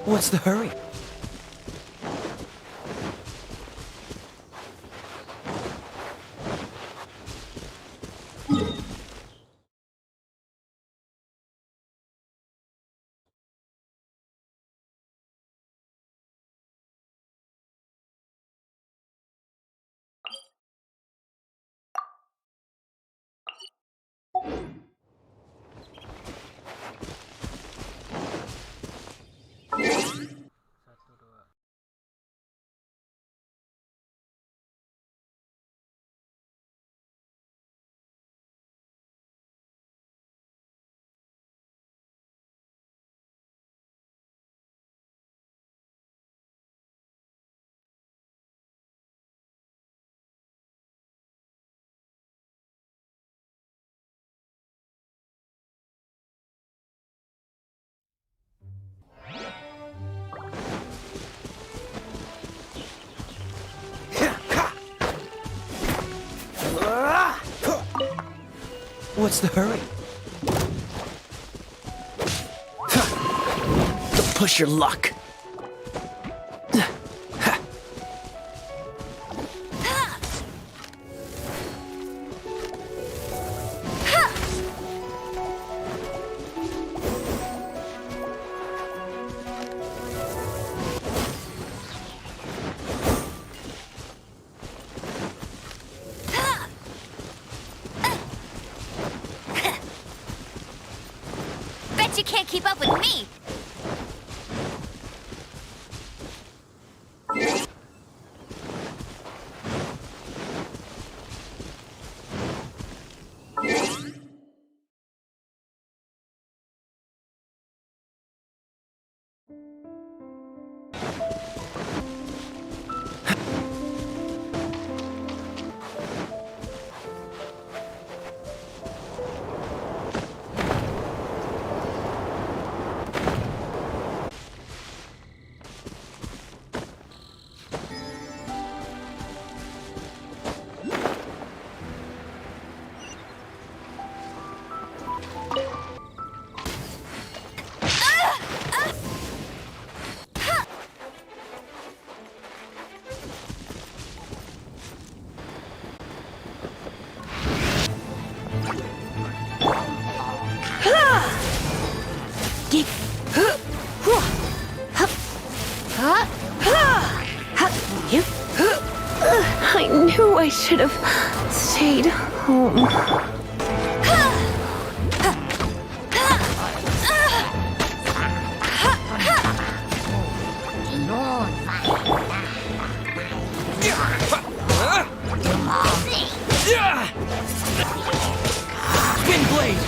What's the hurry? What's the hurry? Don't push your luck. Bet you can't keep up with me! I knew I should have stayed home. Spin blade!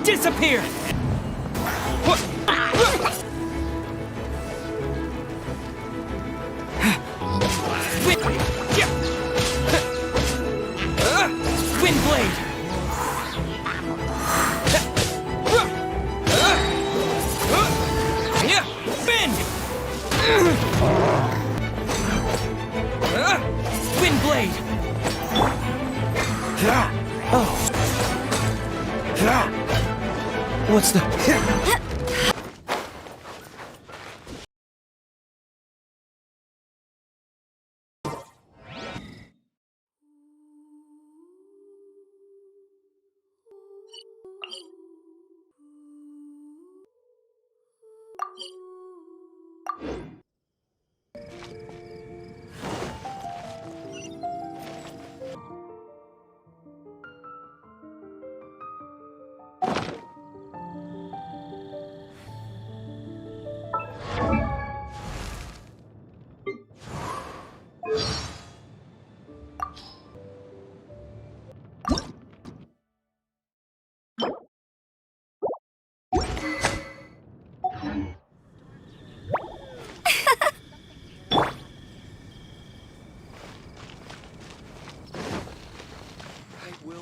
Disappear! Wind blade! Bend! Wind blade! Oh. What's the...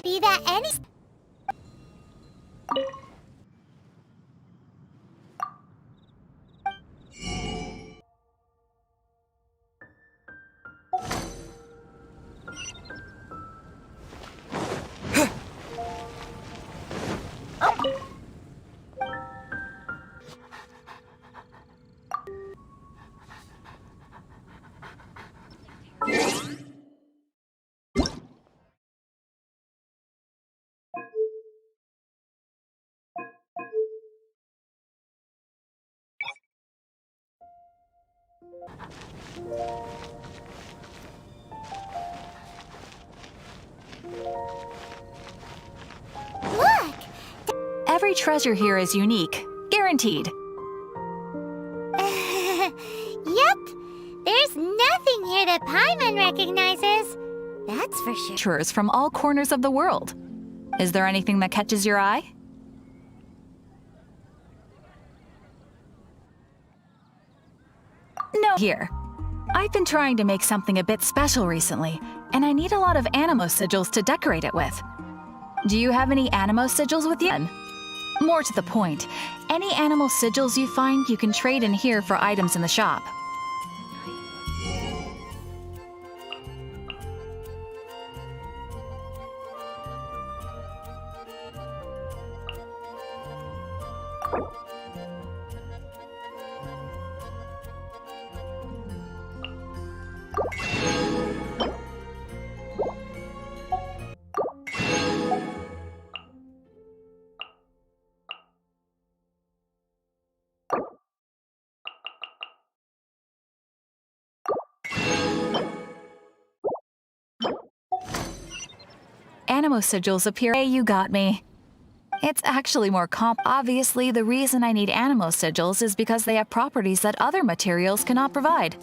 Be that any... Look! Every treasure here is unique. Guaranteed. Yep. There's nothing here that Paimon recognizes. That's for sure. Treasures from all corners of the world. Is there anything that catches your eye? No. Here. I've been trying to make something a bit special recently, and I need a lot of animo sigils to decorate it with. Do you have any animo sigils with you? More to the point, any animal sigils you find you can trade in here for items in the shop. Animo sigils appear. Hey, you got me. It's actually more obviously, the reason I need animo sigils is because they have properties that other materials cannot provide.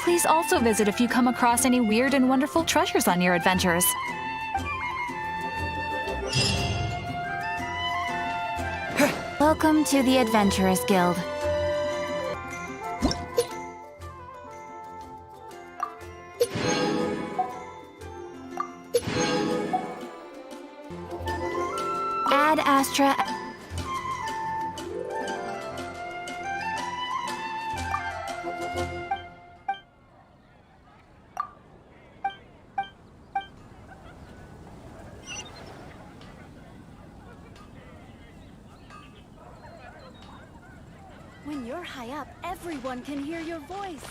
Please also visit if you come across any weird and wonderful treasures on your adventures. Welcome to the Adventurers Guild. Ad Astra. When you're high up, everyone can hear your voice.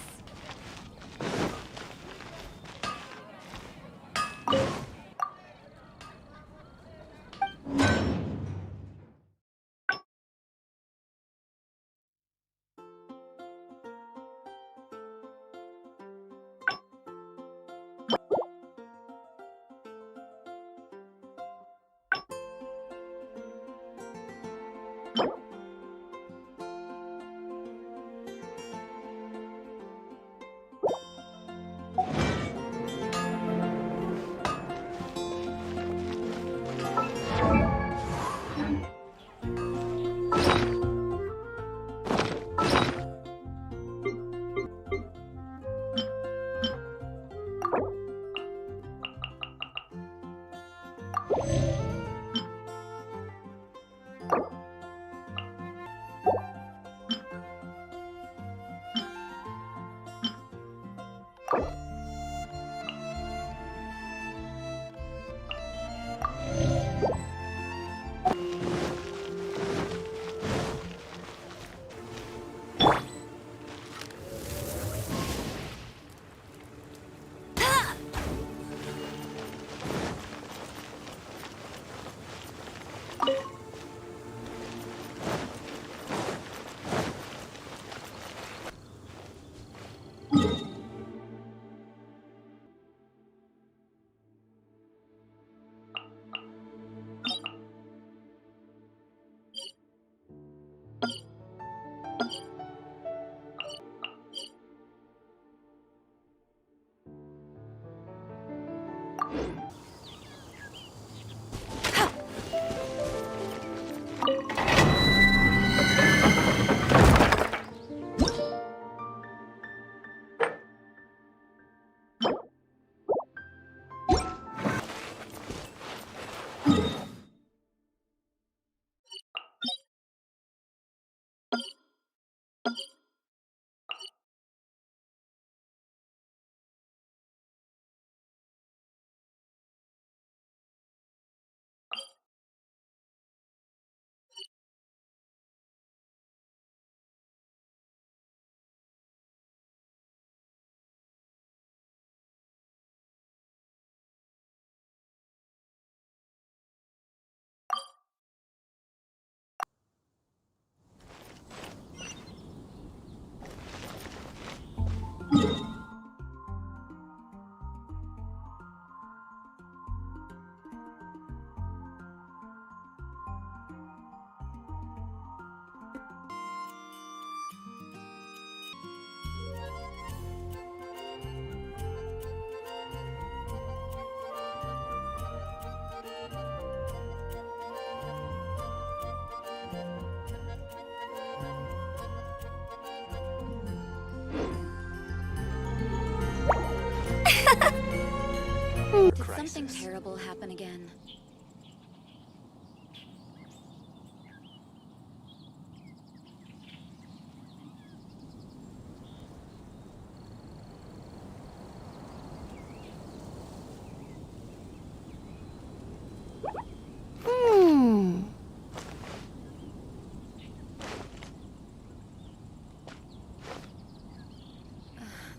Did something terrible happen again?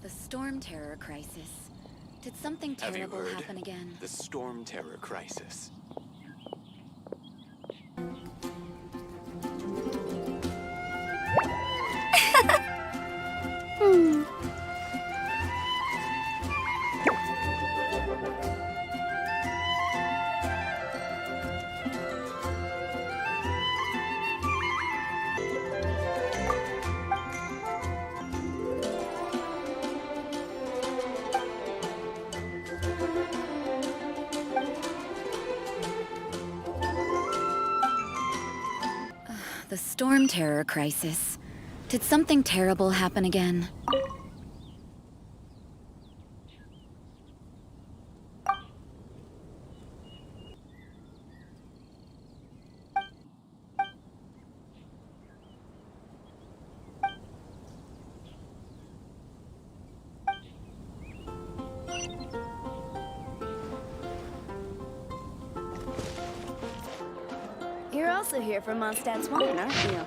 The storm terror crisis. Did something Have you terrible heard? happen again? The storm terror crisis. The storm terror crisis. Did something terrible happen again? You're also here for Mondstadt's wine, aren't you?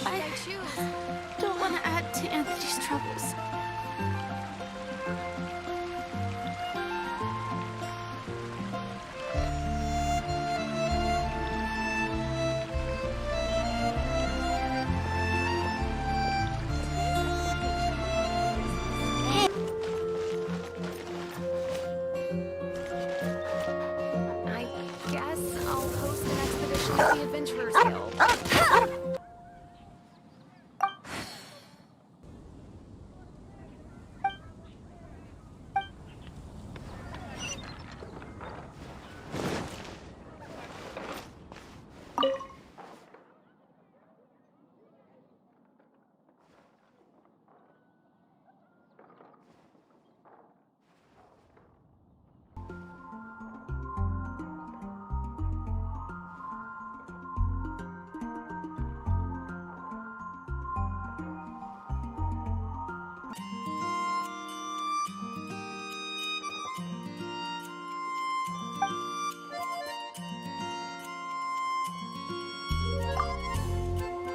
I don't want to add to Anthony's troubles. I guess I'll host an expedition to the Adventurers Guild.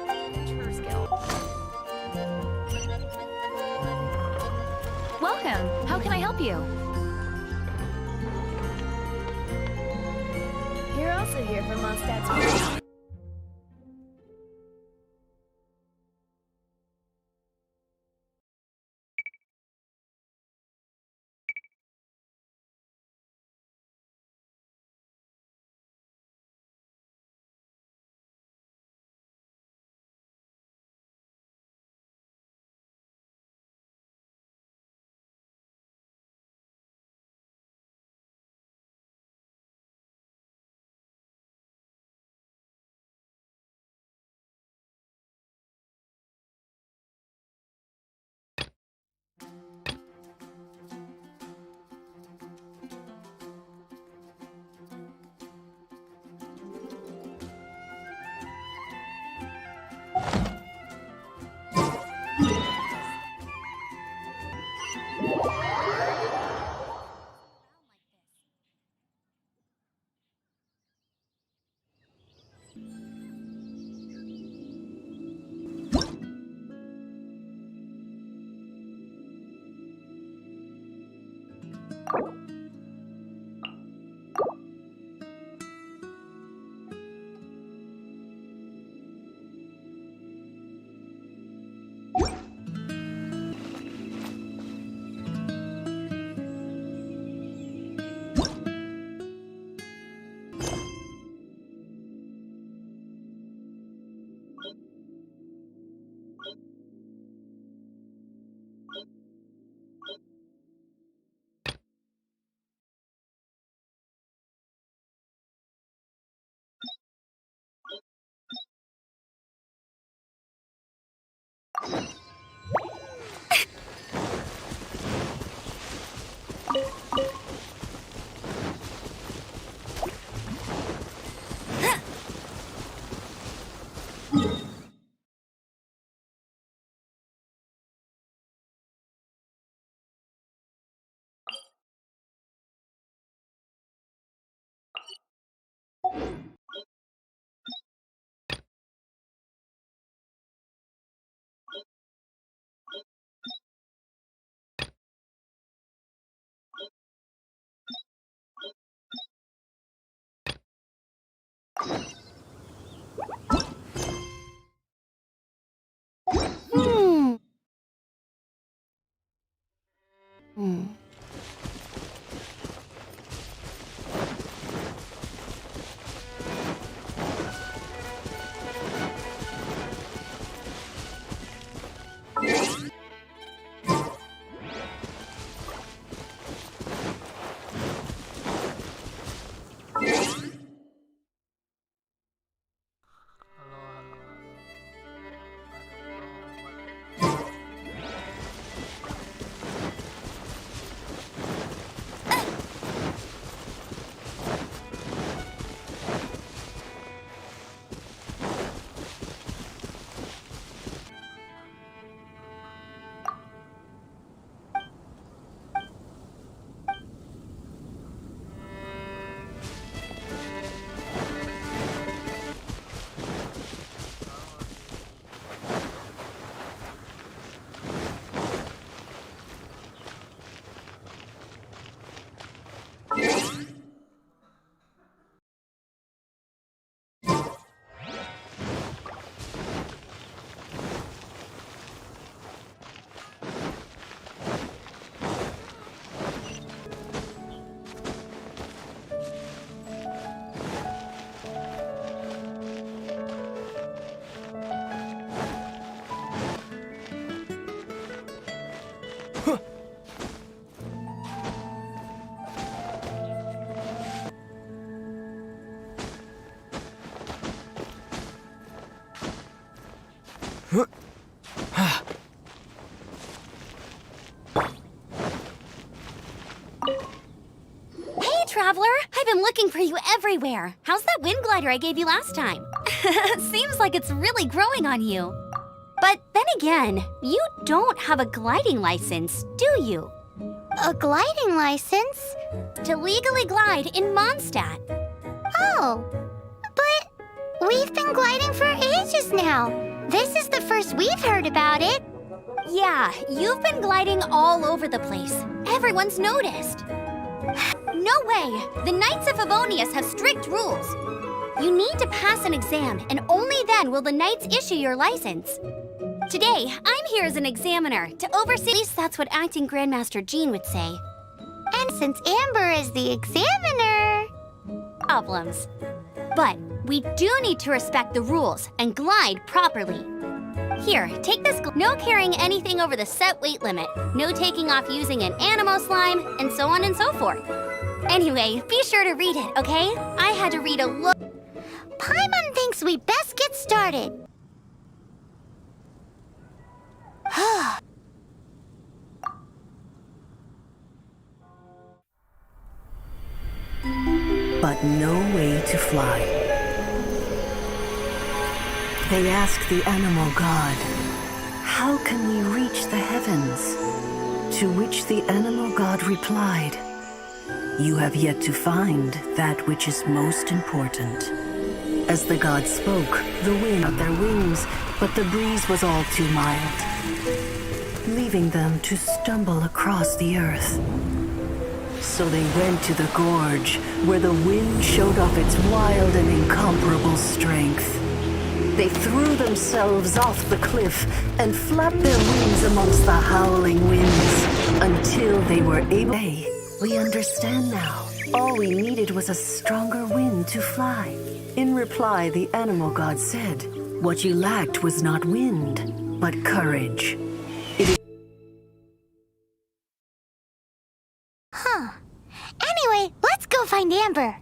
Adventurers Guild. Welcome. How can I help you? You're also here for Mondstadt's wine. Hmm. Hey, Traveler! I've been looking for you everywhere. How's that wind glider I gave you last time? Seems like it's really growing on you. But then again, you don't have a gliding license, do you? A gliding license? To legally glide in Mondstadt. Oh, but we've been gliding for ages now. This is the first we've heard about it. Yeah, you've been gliding all over the place. Everyone's noticed. No way! The Knights of Favonius have strict rules. You need to pass an exam, and only then will the Knights issue your license. Today, I'm here as an examiner to oversee. At least that's what Acting Grandmaster Jean would say. And since Amber is the examiner... Problems. But we do need to respect the rules and glide properly. Here, take this. No carrying anything over the set weight limit. No taking off using an animo slime, and so on and so forth. Anyway, be sure to read it, okay? I had to read a look. Paimon thinks we best get started. But no way to fly. They asked the animal god, "How can we reach the heavens?" To which the animal god replied, "You have yet to find that which is most important." As the god spoke, the wind out their wings, but the breeze was all too mild, leaving them to stumble across the earth. So they went to the gorge, where the wind showed off its wild and incomparable strength. They threw themselves off the cliff and flapped their wings amongst the howling winds until they were able. Hey, we understand now. All we needed was a stronger wind to fly. In reply, the animal god said, "What you lacked was not wind, but courage." Anyway, let's go find Amber.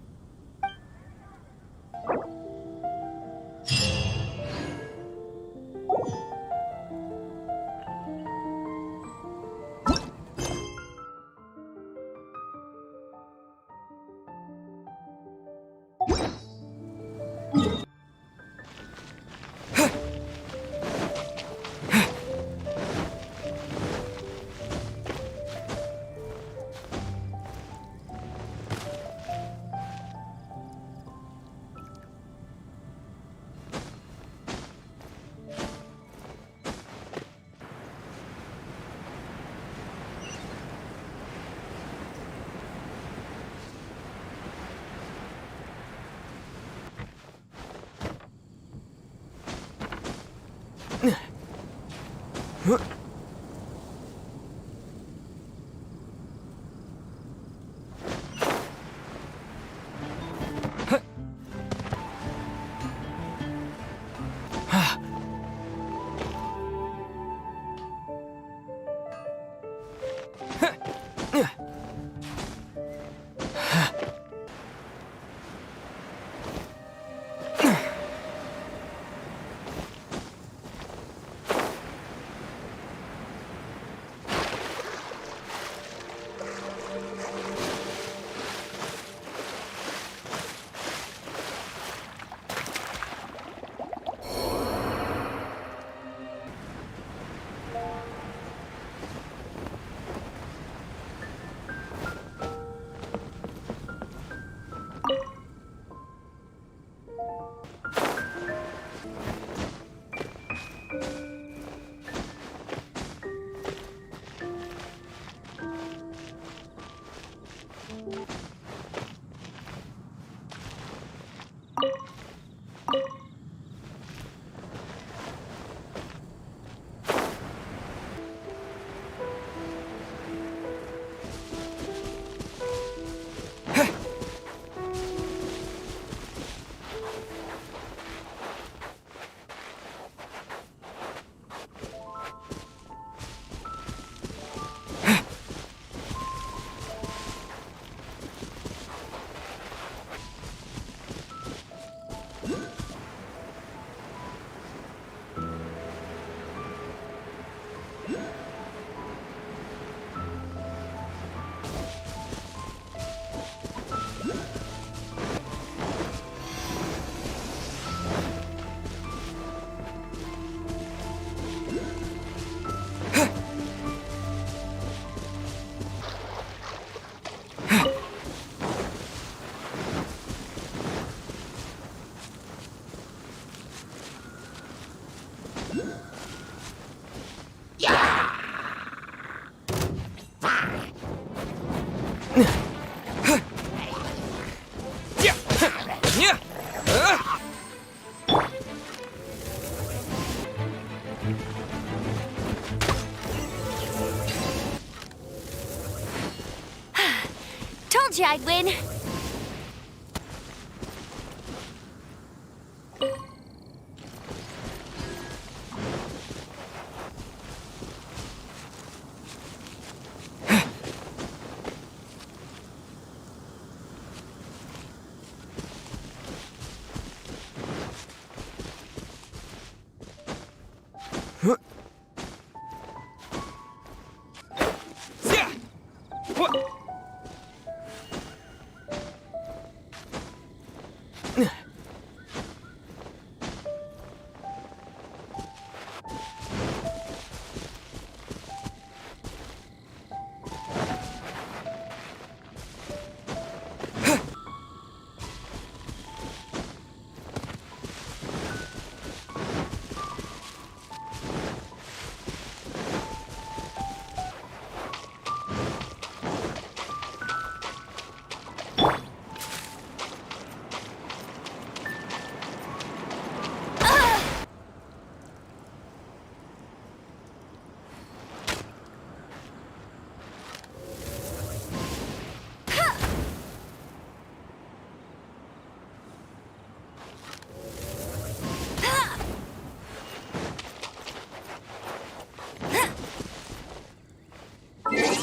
Told you I'd win.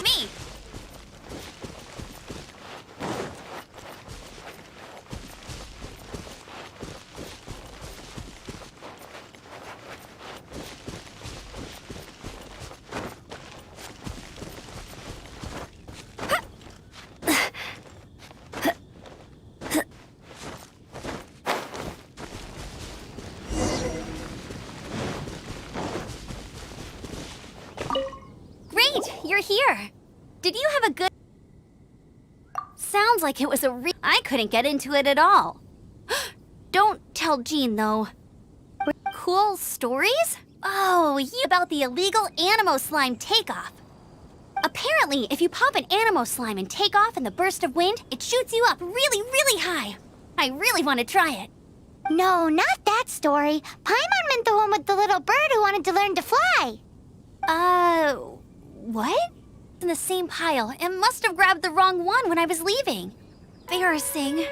Me! Great, you're here. Did you have a good... Sounds like it was a I couldn't get into it at all. Don't tell Jean, though. Cool stories? Oh, about the illegal Animo Slime takeoff. Apparently, if you pop an Animo Slime and take off in the burst of wind, it shoots you up really, really high. I really want to try it. No, not that story. Paimon meant the one with the little bird who wanted to learn to fly. What? In the same pile. It must have grabbed the wrong one when I was leaving. Embarrassing.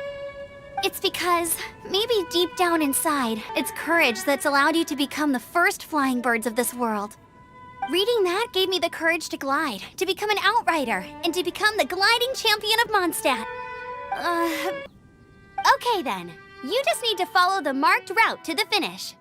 It's because, maybe deep down inside, it's courage that's allowed you to become the first flying birds of this world. Reading that gave me the courage to glide, to become an outrider, and to become the gliding champion of Mondstadt. Okay then. You just need to follow the marked route to the finish.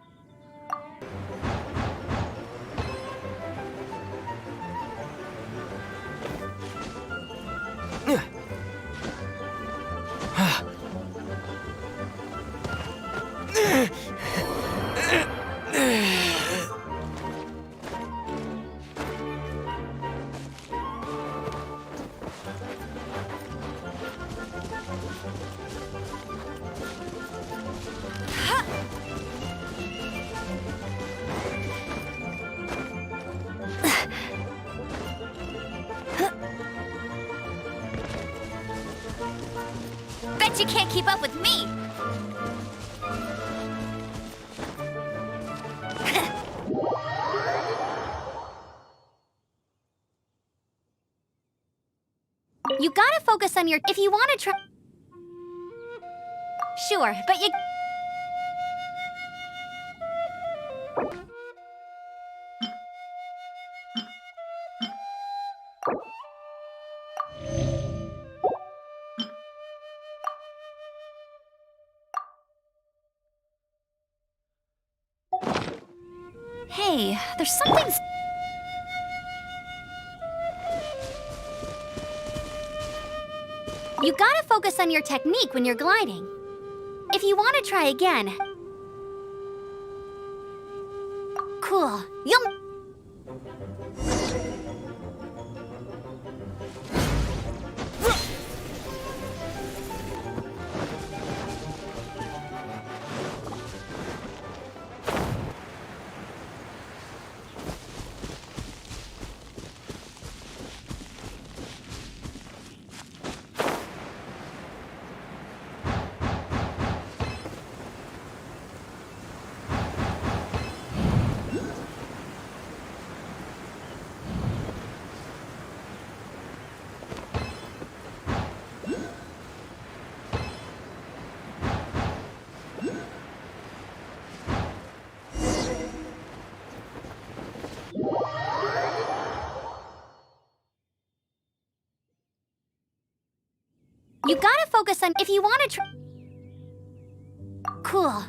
Bet you can't keep up with me! You gotta focus on your... If you wanna try... Sure, but you... Hey, there's something... You gotta focus on your technique when you're gliding. If you want to try again... Cool. You'll... You gotta focus on... If you want to try... Cool.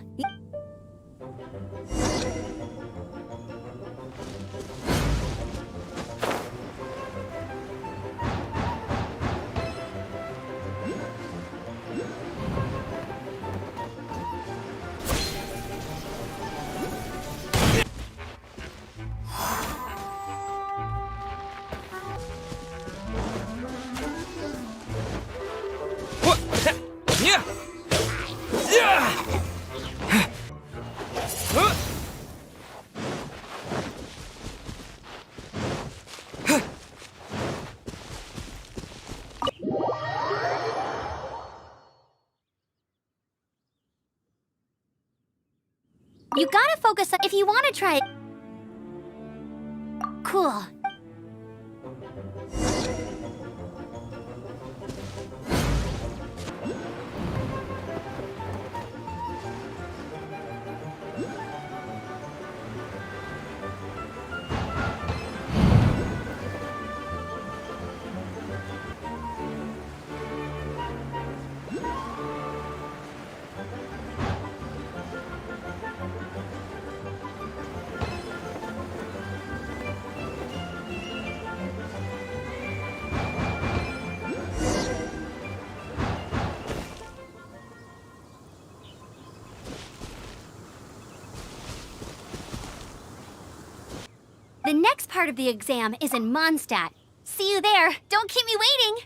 You gotta focus on... If you want to try... Cool. The next part of the exam is in Mondstadt. See you there. Don't keep me waiting.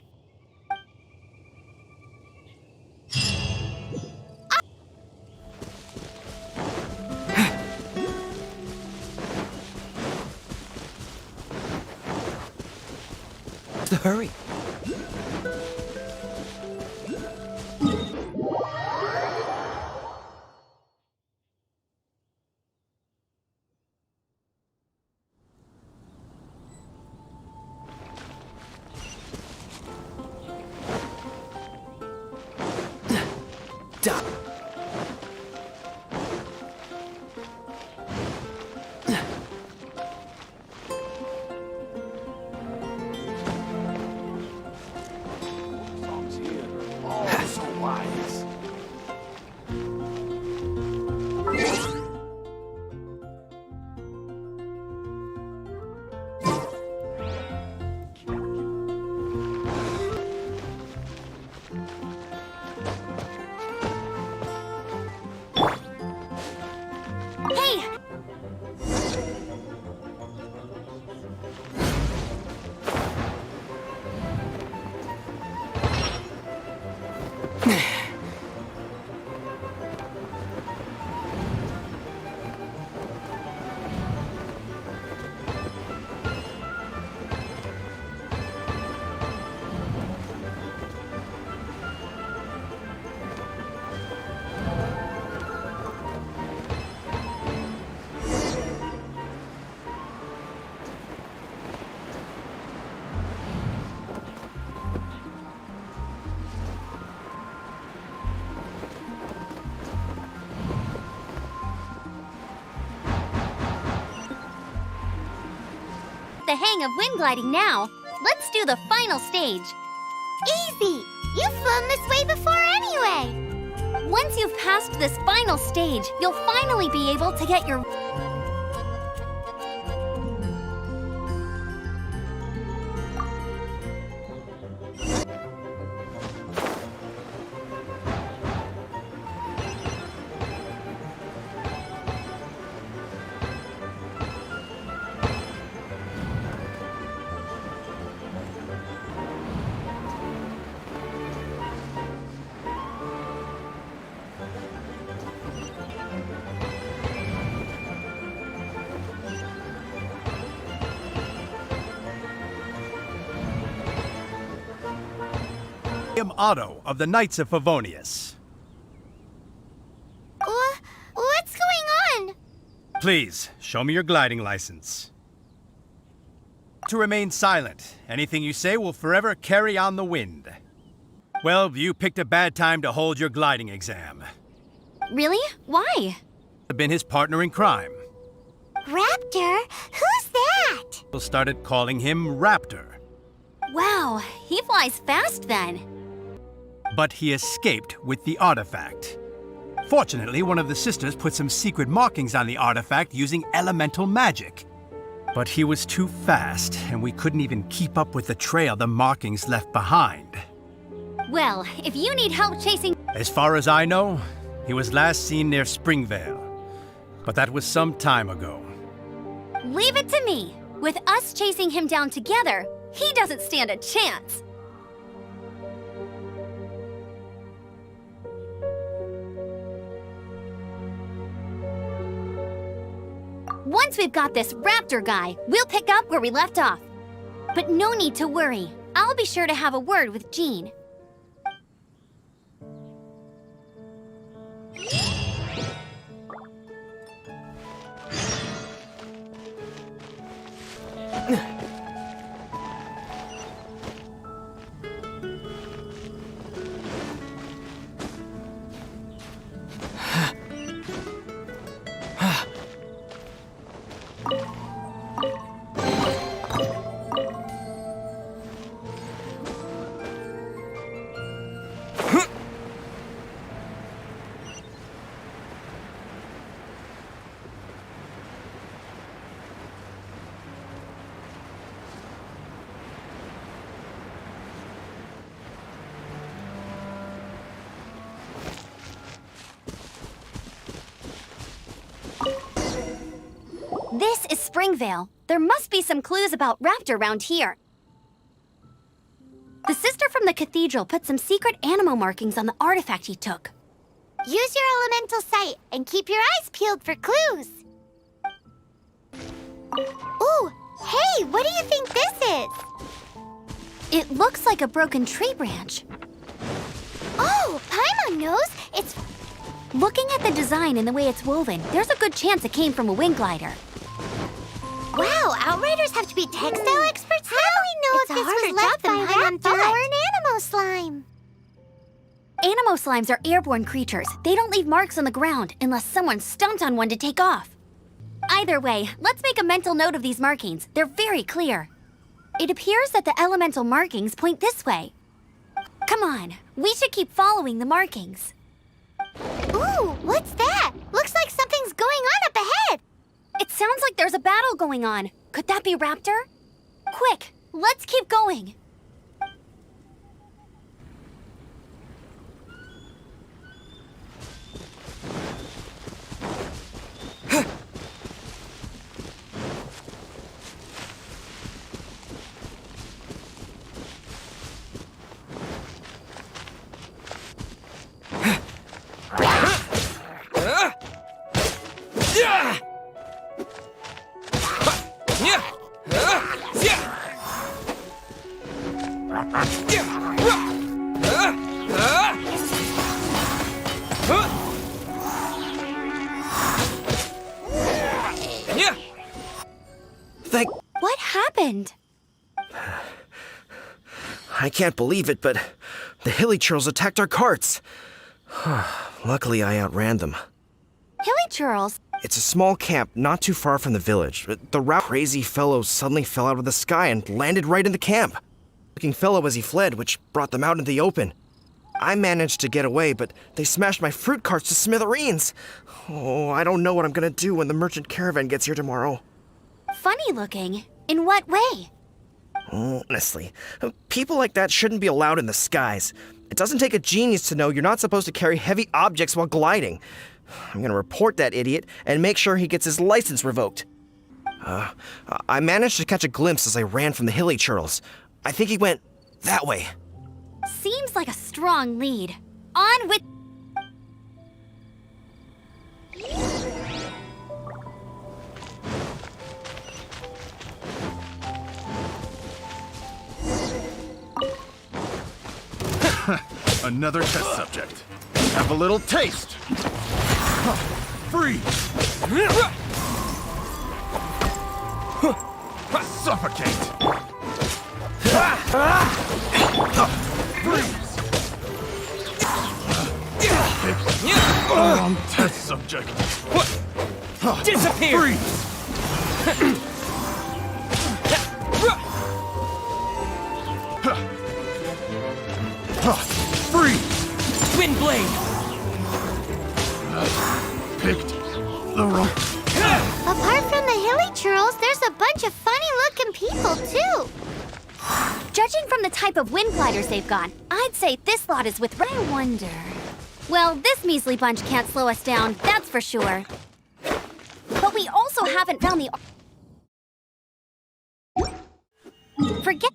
Hurry. Die. Songs here are all so wise. Hey! The hang of wind gliding now. Let's do the final stage. Easy! You've flown this way before anyway! Once you've passed this final stage, you'll finally be able to get your... I am Otto of the Knights of Favonius. What's going on? Please, show me your gliding license. To remain silent. Anything you say will forever carry on the wind. Well, you picked a bad time to hold your gliding exam. Really? Why? I've been his partner in crime. Raptor? Who's that? People started calling him Raptor. Wow, he flies fast then. But he escaped with the artifact. Fortunately, one of the sisters put some secret markings on the artifact using elemental magic. But he was too fast, and we couldn't even keep up with the trail the markings left behind. Well, if you need help chasing... As far as I know, he was last seen near Springvale. But that was some time ago. Leave it to me. With us chasing him down together, he doesn't stand a chance. Once we've got this raptor guy, we'll pick up where we left off. But no need to worry. I'll be sure to have a word with Jean. This is Springvale. There must be some clues about Raptor around here. The sister from the cathedral put some secret animal markings on the artifact he took. Use your elemental sight and keep your eyes peeled for clues. Ooh, hey, what do you think this is? It looks like a broken tree branch. Oh, Paimon knows. It's... Looking at the design and the way it's woven, there's a good chance it came from a wind glider. Wow, Outriders have to be textile experts now? How do we know if this was left by Raptor or an animal slime? Animal Animo slimes are airborne creatures. They don't leave marks on the ground unless someone stomped on one to take off. Either way, let's make a mental note of these markings. They're very clear. It appears that the elemental markings point this way. Come on, we should keep following the markings. Ooh, what's that? Looks like something's going on up ahead. It sounds like there's a battle going on. Could that be Raptor? Quick, let's keep going. What happened? I can't believe it, but the hilly churls attacked our carts. Luckily, I outran them. Hilly churls? It's a small camp not too far from the village. The crazy fellow suddenly fell out of the sky and landed right in the camp. Looking fellow as he fled, which brought them out into the open. I managed to get away, but they smashed my fruit carts to smithereens. Oh, I don't know what I'm gonna do when the merchant caravan gets here tomorrow. Funny looking. In what way? Honestly, people like that shouldn't be allowed in the skies. It doesn't take a genius to know you're not supposed to carry heavy objects while gliding. I'm gonna report that idiot and make sure he gets his license revoked. I managed to catch a glimpse as I ran from the hilly churls. I think he went that way. Seems like a strong lead. On with... Another test subject. Have a little taste. Freeze. Suffocate. Freeze. Wrong test subject. Disappear! Freeze. Freeze. Wind blade! Picked the wrong. Apart from the hilly churls, there's a bunch of funny-looking people, too. Judging from the type of wind gliders they've got, I'd say this lot is with... I wonder... Well, this measly bunch can't slow us down, that's for sure. But we also haven't found the... Forget...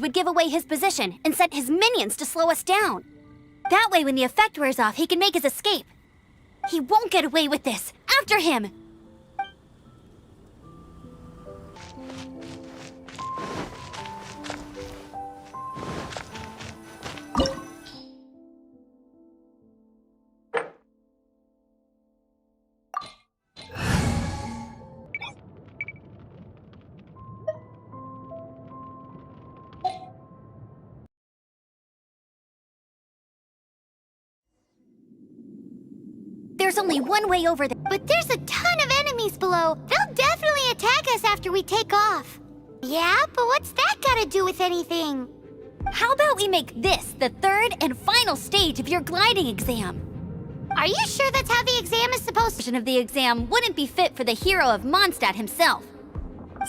Would give away his position and sent his minions to slow us down. That way, when the effect wears off, he can make his escape. He won't get away with this. After him! There's only one way over there. But there's a ton of enemies below. They'll definitely attack us after we take off. Yeah, but what's that got to do with anything? How about we make this the third and final stage of your gliding exam? Are you sure that's how the exam is supposed to? Version of the exam wouldn't be fit for the hero of Mondstadt himself.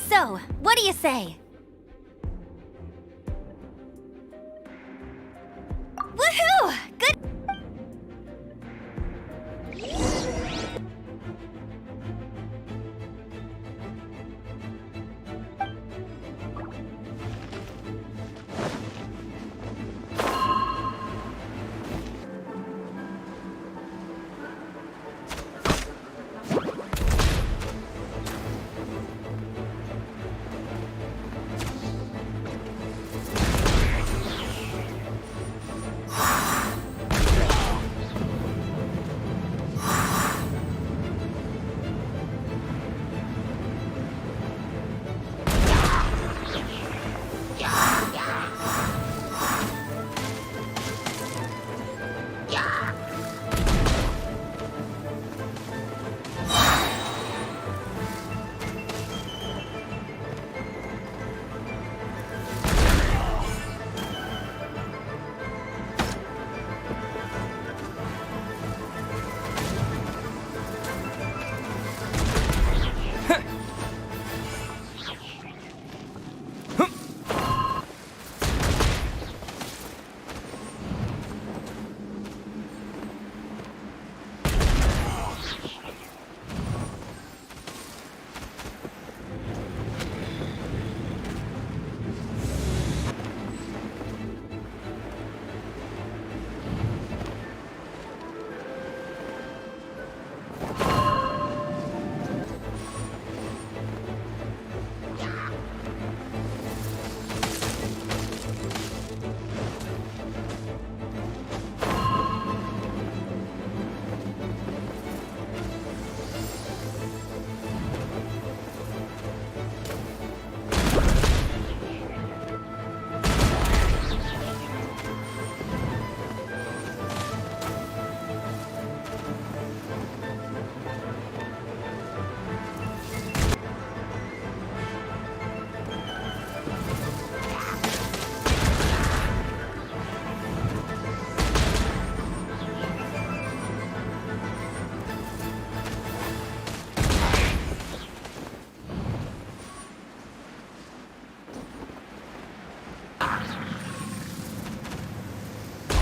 So, what do you say? Woohoo! Good.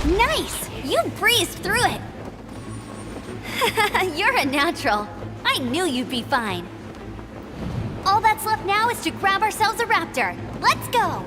Nice! You breezed through it! You're a natural. I knew you'd be fine. All that's left now is to grab ourselves a raptor. Let's go!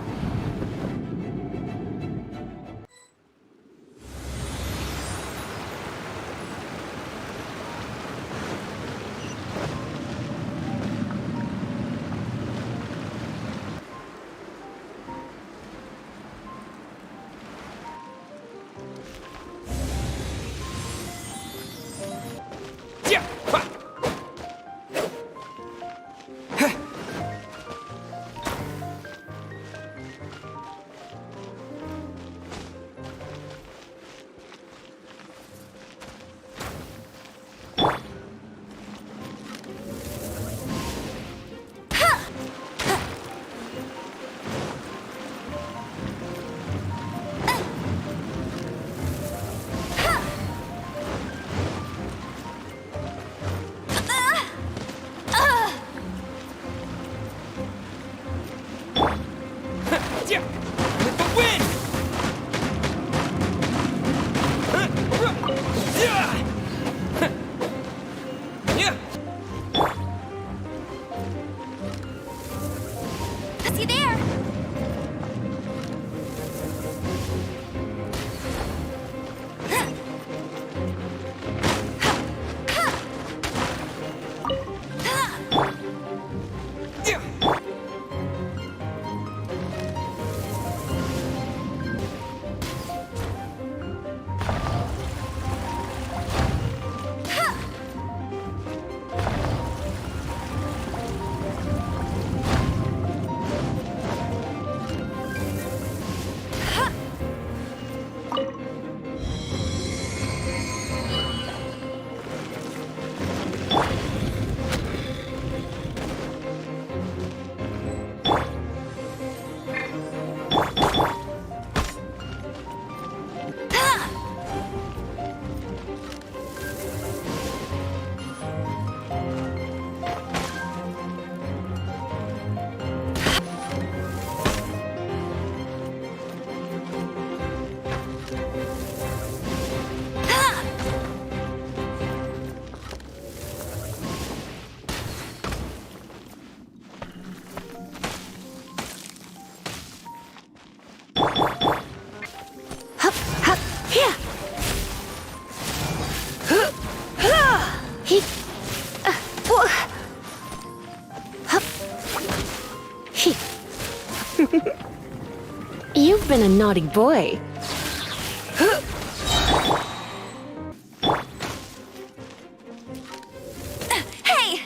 He... He... You've been a naughty boy. Hey!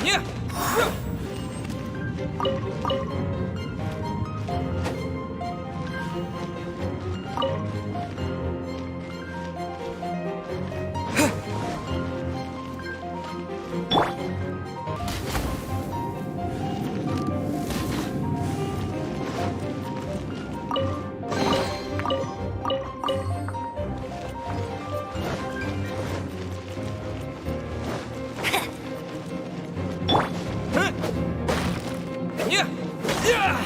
Yeah! Yeah! Yeah!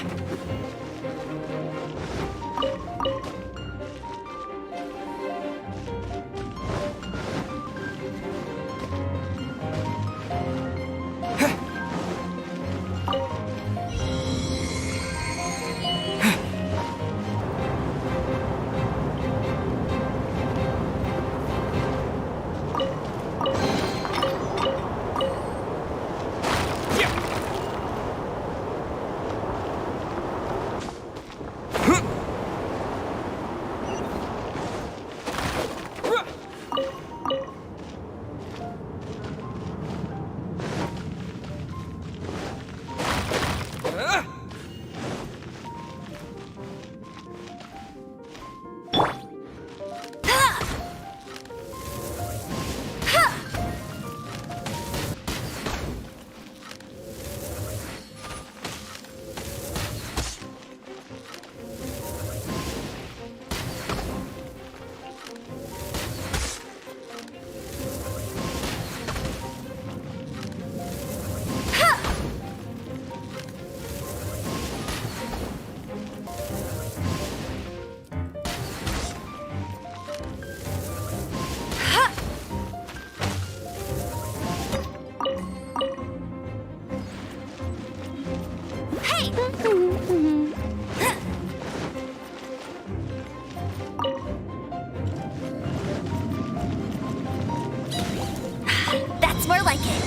That's more like it.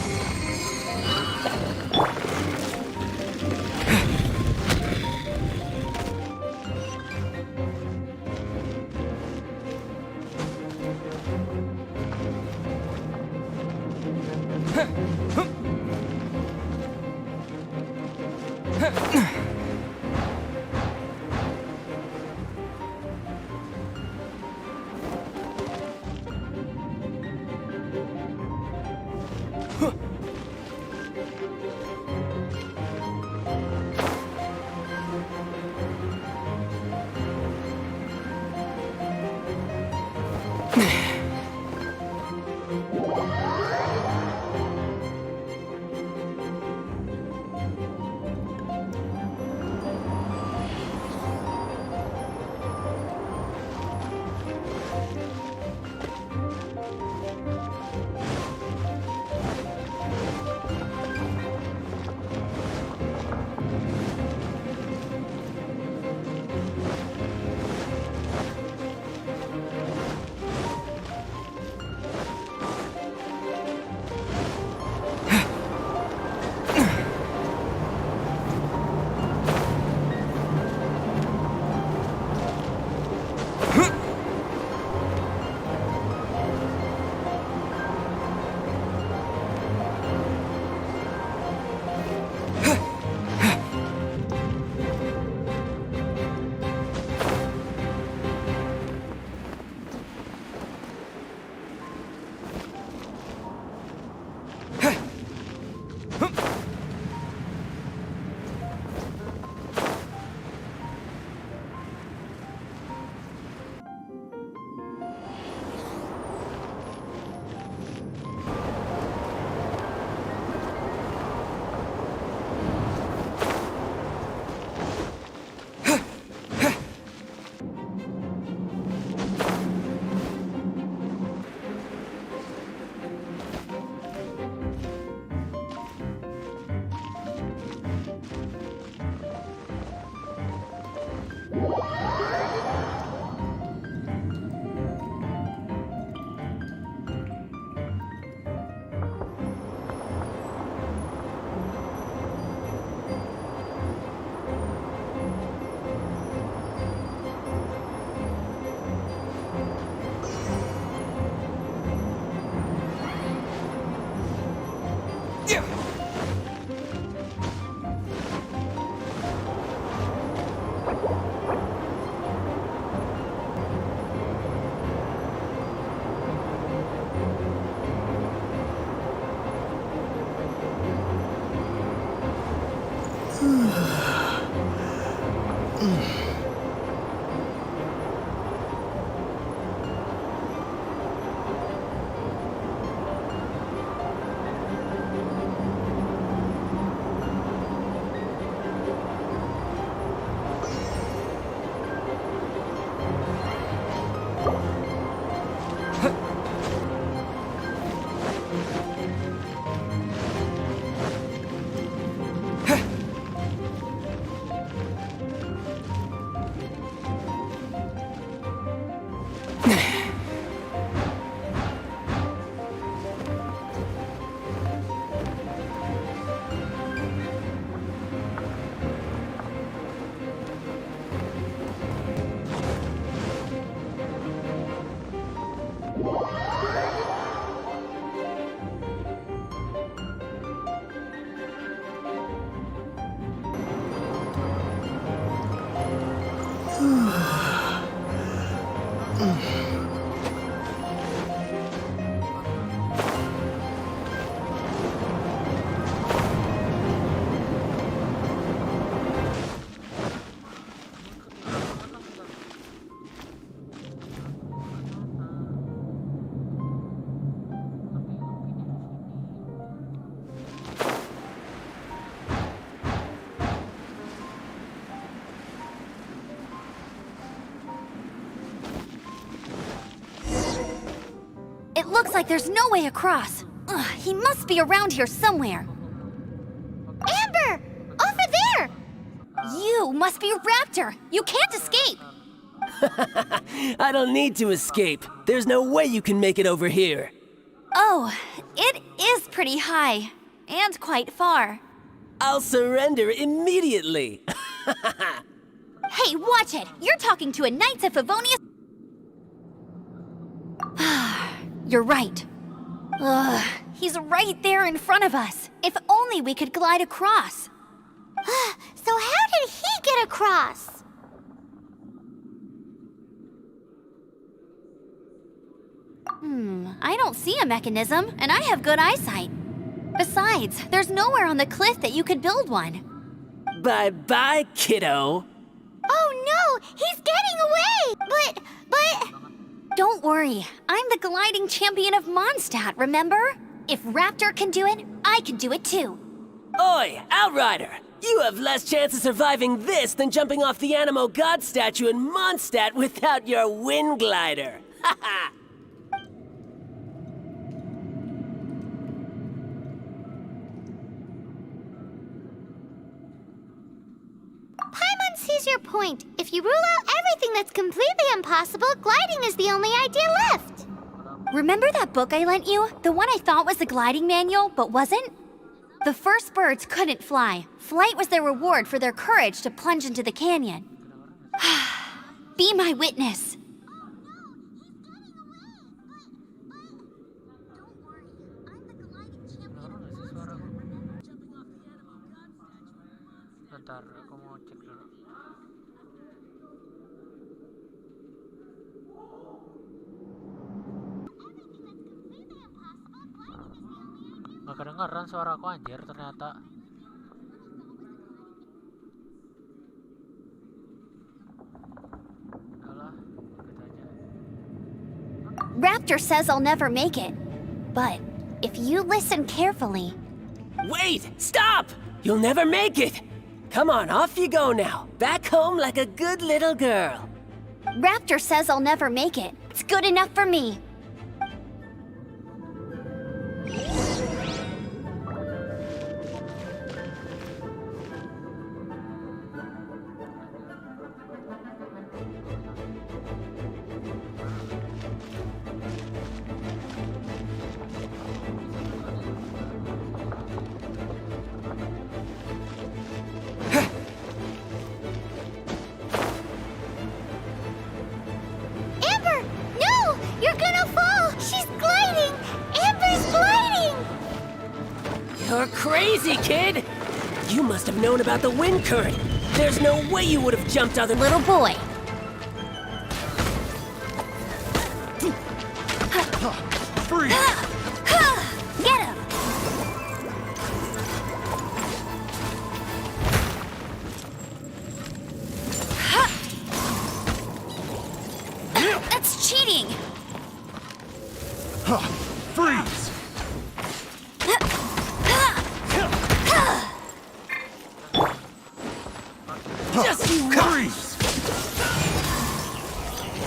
It looks like there's no way across. Ugh, he must be around here somewhere. Amber! Over there! You must be Raptor. You can't escape. I don't need to escape. There's no way you can make it over here. Oh, it is pretty high. And quite far. I'll surrender immediately. Hey, watch it! You're talking to a Knights of Favonius. You're right. Ugh, he's right there in front of us. If only we could glide across. So how did he get across? I don't see a mechanism, and I have good eyesight. Besides, there's nowhere on the cliff that you could build one. Bye-bye, kiddo. Oh no! He's getting away! But... Don't worry, I'm the gliding champion of Mondstadt, remember? If Raptor can do it, I can do it too. Oi, Outrider! You have less chance of surviving this than jumping off the Animo God statue in Mondstadt without your wind glider. Haha! Paimon sees your point. If you rule out everything that's completely impossible, gliding is the only idea left. Remember that book I lent you? The one I thought was the gliding manual, but wasn't? The first birds couldn't fly. Flight was their reward for their courage to plunge into the canyon. Be my witness. Bentar, aku mau cek dulu. Gak kedengeran suaraku anjir ternyata. Alah, ikut aja. Raptor says I'll never make it. But if you listen carefully... Wait! Stop! You'll never make it! Come on, off you go now. Back home like a good little girl. Raptor says I'll never make it. It's good enough for me. You're crazy, kid! You must have known about the wind current. There's no way you would have jumped other— Little boy. Freeze! Get him! cheating! Freeze! Just you Freeze!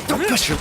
Don't push him!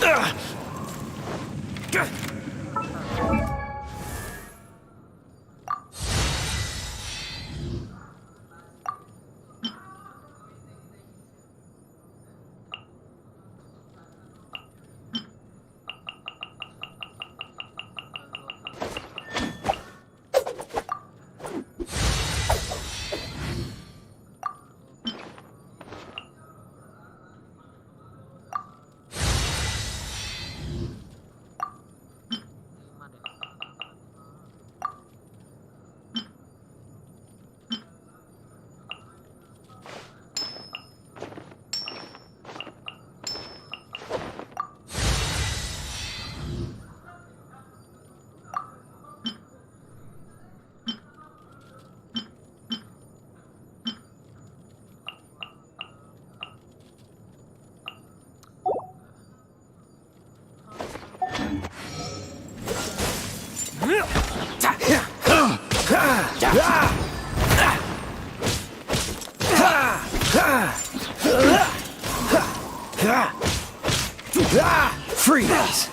Freeze!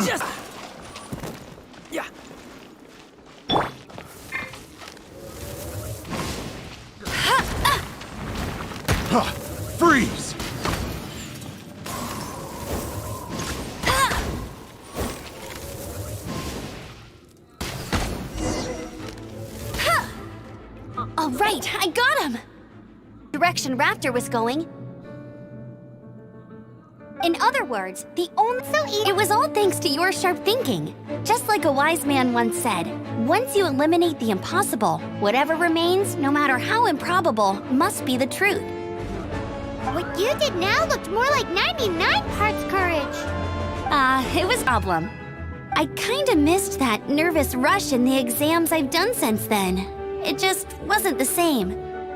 just... Yeah. Freeze! All right, I got him! Direction Raptor was going. In other words, the only... It was all thanks to your sharp thinking. Just like a wise man once said, once you eliminate the impossible, whatever remains, no matter how improbable, must be the truth. What you did now looked more like 99 parts courage. It was a problem. I kinda missed that nervous rush in the exams I've done since then. It just wasn't the same.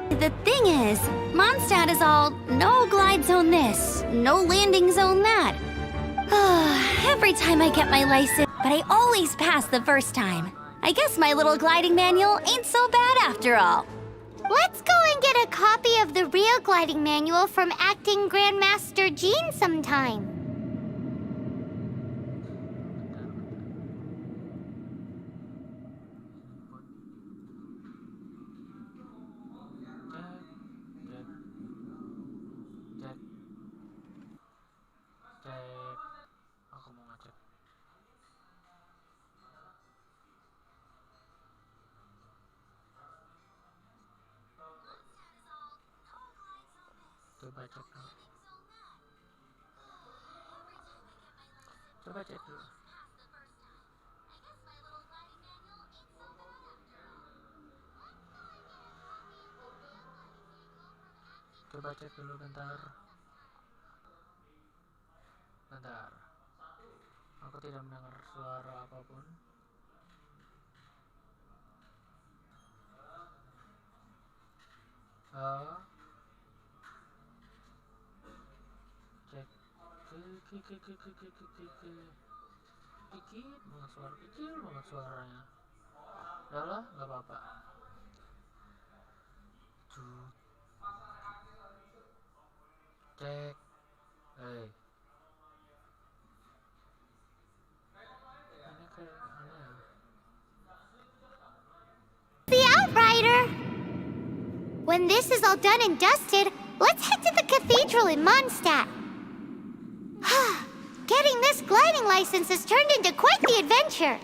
The thing is, Mondstadt is all no glide zone this, no landing zone that. Every time I get my license, but I always pass the first time. I guess my little gliding manual ain't so bad after all. Let's go and get a copy of the real gliding manual from Acting Grandmaster Jean sometime. Aku mau ngecek. Coba cek dulu. Coba cek dulu. Coba cek dulu bentar. Bentar. Aku tidak mendengar suara apapun. Cek. Dikit banget suara, kecil banget suaranya. Udahlah, nggak apa-apa. Cek. Hey. The Outrider! When this is all done and dusted, let's head to the cathedral in Mondstadt. Getting this gliding license has turned into quite the adventure.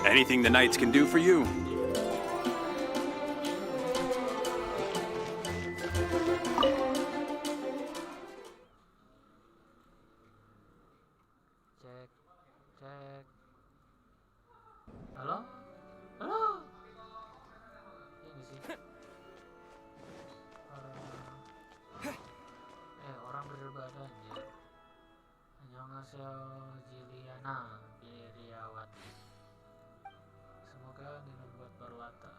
Anything the knights can do for you? Cek, cek. Halo? Halo? Ini sih. Orang berbeda anjir. Annyeonghaseyo Jiliana Piriawati. Semoga dengan buat berwata.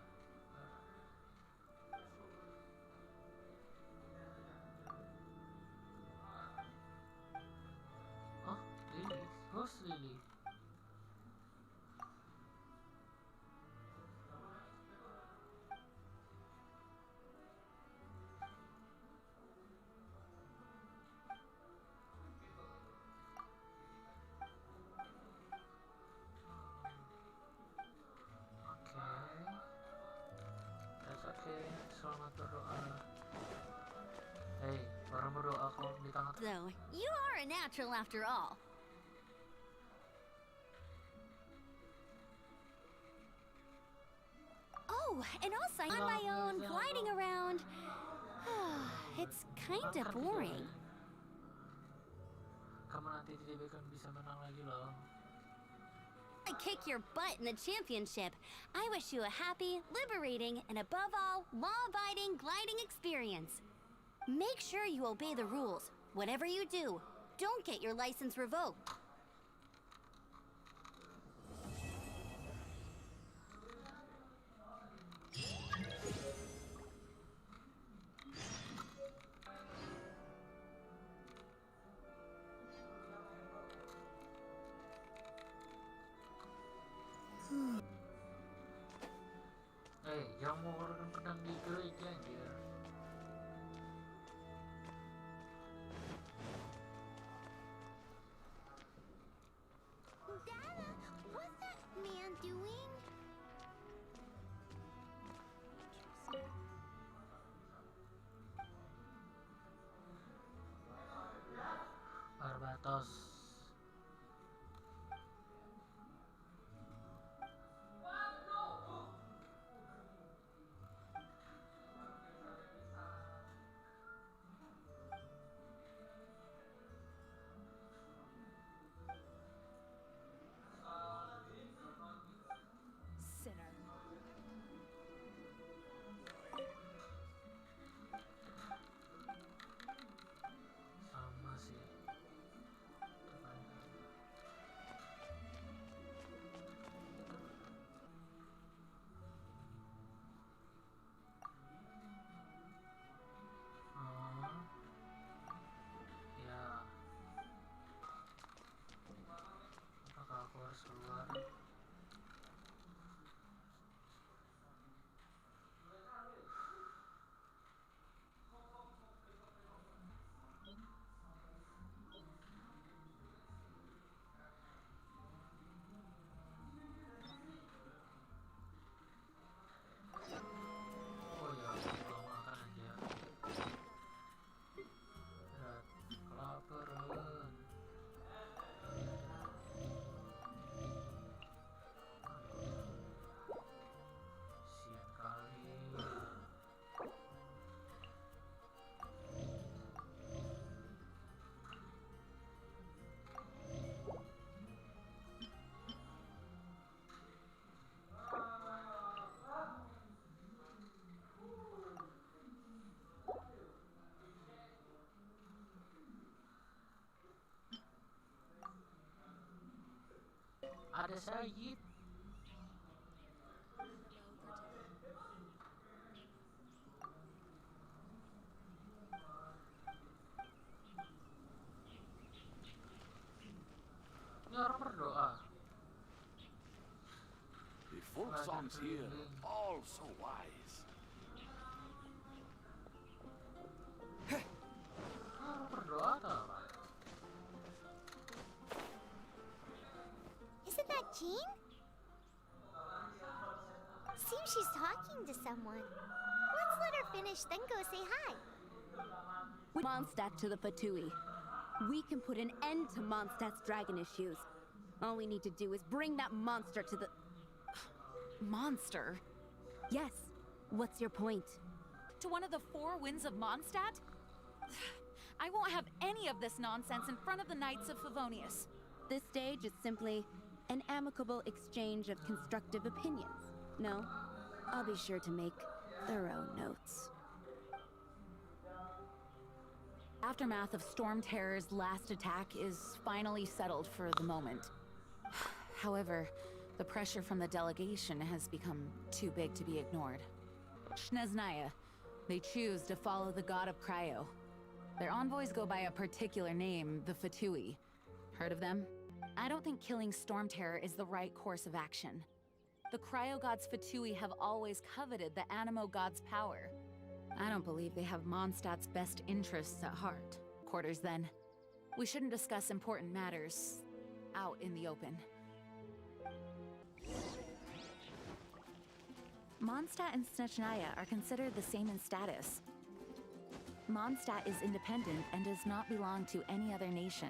Oh, Lily. Who's Lily? That's okay. Selamat berdoa. Hey, orang berdoa kok di tangan. So, you are a natural after all. Oh, and also on my own, gliding around. It's kinda boring. Kamu nanti tidak akan bisa menang lagi loh. I kick your butt in the championship. I wish you a happy, liberating, and above all, law-abiding gliding experience. Make sure you obey the rules. Whatever you do, don't get your license revoked. Jangan mau ngorban pedang di gereja anjir. Dada, what's that man doing? Barbatos. Sama sih. Ya. Apakah aku harus keluar? Oh ya, kalau makan aja. Berat, kelaparan. Sian kali. Ada Sayyid. Ini orang berdoa. The folk songs here, all so wise. Orang berdoa atau apa? Isn't that Jean? Seems she's talking to someone. Let's let her finish, then go say hi. Mondstadt to the Fatui. We can put an end to Mondstadt's dragon issues. All we need to do is bring that monster to the... Monster? Yes. What's your point? To one of the 4 winds of Mondstadt? I won't have any of this nonsense in front of the Knights of Favonius. This stage is simply an amicable exchange of constructive opinions. No? I'll be sure to make thorough notes. Aftermath of Storm Terror's last attack is finally settled for the moment. However, the pressure from the delegation has become too big to be ignored. Snezhnaya, they choose to follow the god of Cryo. Their envoys go by a particular name, the Fatui. Heard of them? I don't think killing Storm Terror is the right course of action. The Cryo gods Fatui have always coveted the Animo god's power. I don't believe they have Mondstadt's best interests at heart. Quarters, then. We shouldn't discuss important matters out in the open. Mondstadt and Snezhnaya are considered the same in status. Mondstadt is independent and does not belong to any other nation.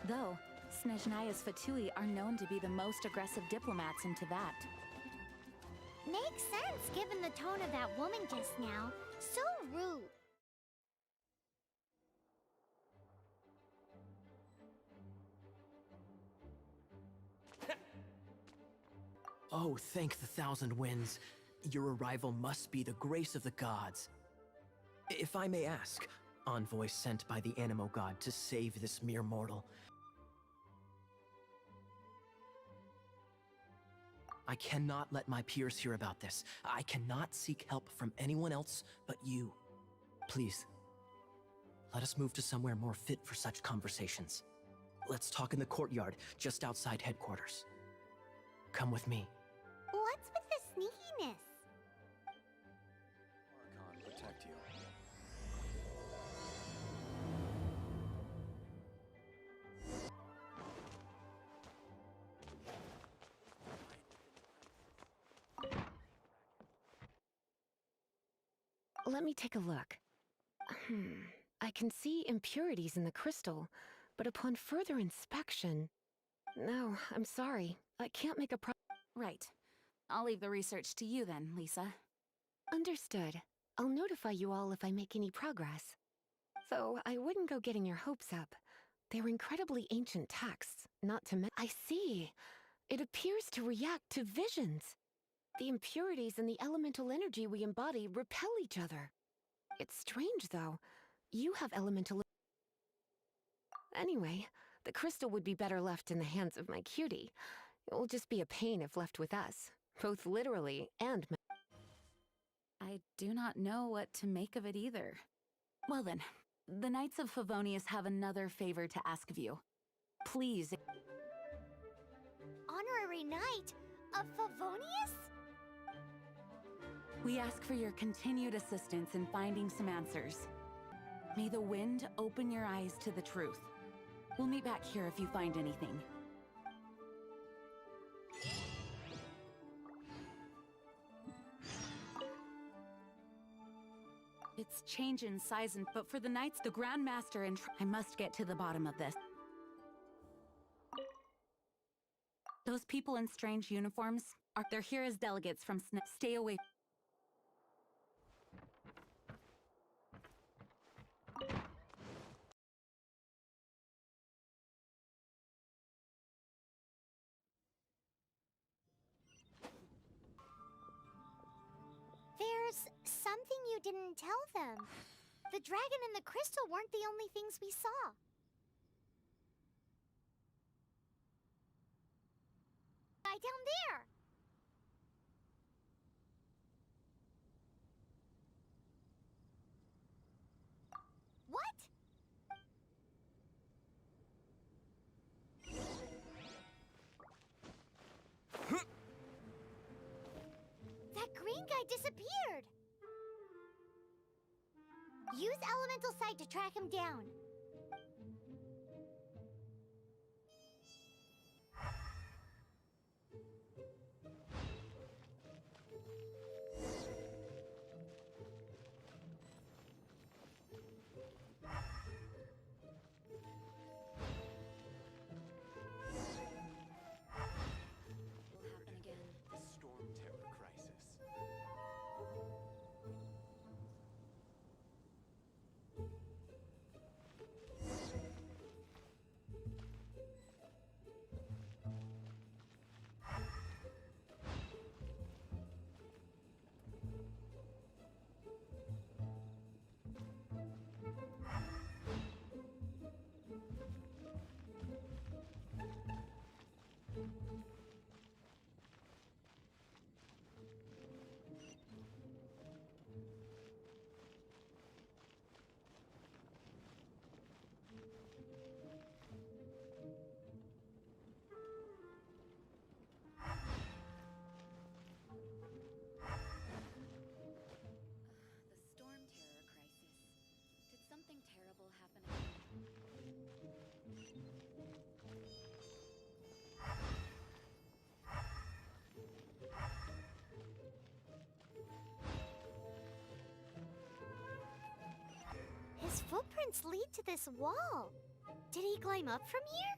Though, Snezhnaya's Fatui are known to be the most aggressive diplomats in Teyvat. Makes sense given the tone of that woman just now. So rude. Oh, thank the thousand winds. Your arrival must be the grace of the gods. If I may ask, envoy sent by the Animo god to save this mere mortal. I cannot let my peers hear about this. I cannot seek help from anyone else but you. Please, let us move to somewhere more fit for such conversations. Let's talk in the courtyard, just outside headquarters. Come with me. What's with the sneakiness? Archon protect you. Let me take a look. I can see impurities in the crystal, but upon further inspection... No, I'm sorry. I can't make a Right. I'll leave the research to you then, Lisa. Understood. I'll notify you all if I make any progress. Though I wouldn't go getting your hopes up. They're incredibly ancient texts, not to I see. It appears to react to visions. The impurities and the elemental energy we embody repel each other. It's strange, though. You have elemental... Anyway, the crystal would be better left in the hands of my cutie. It will just be a pain if left with us, both literally and... I do not know what to make of it either. Well then, the Knights of Favonius have another favor to ask of you. Please... Honorary Knight of Favonius? We ask for your continued assistance in finding some answers. May the wind open your eyes to the truth. We'll meet back here if you find anything. It's change in size, but for the Knights, the Grand Master, and I must get to the bottom of this. Those people in strange uniforms, they're here as delegates from Stay away. There's something you didn't tell them. The dragon and the crystal weren't the only things we saw. Guy down there! What? That green guy disappeared! Use elemental sight to track him down. Will happen again. footprints lead to this wall. Did he climb up from here?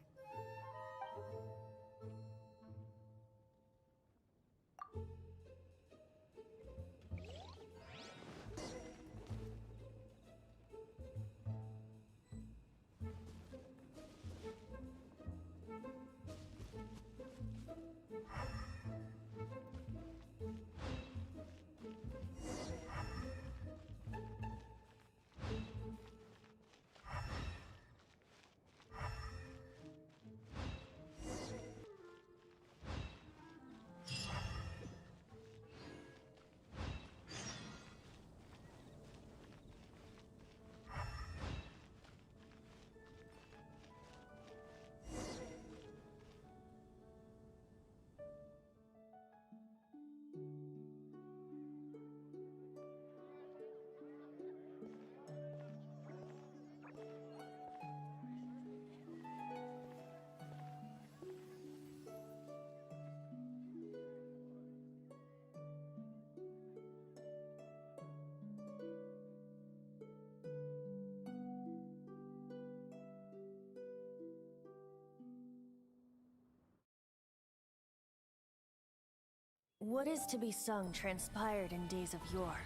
What is to be sung transpired in days of yore,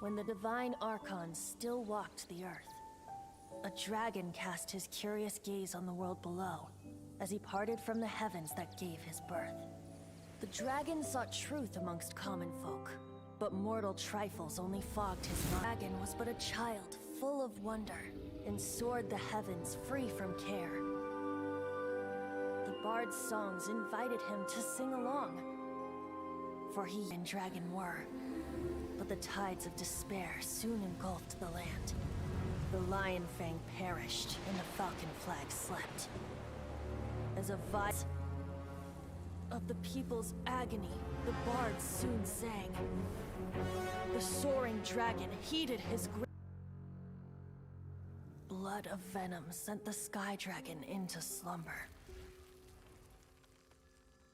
when the divine archons still walked the earth. A dragon cast his curious gaze on the world below, as he parted from the heavens that gave his birth. The dragon sought truth amongst common folk, but mortal trifles only fogged his mind. The dragon was but a child full of wonder, and soared the heavens free from care. The bard's songs invited him to sing along, for he and dragon were. But the tides of despair soon engulfed the land. The lion fang perished, and the falcon flag slept. As a vice of the people's agony, the bards soon sang. The soaring dragon heeded his blood of venom sent the sky dragon into slumber,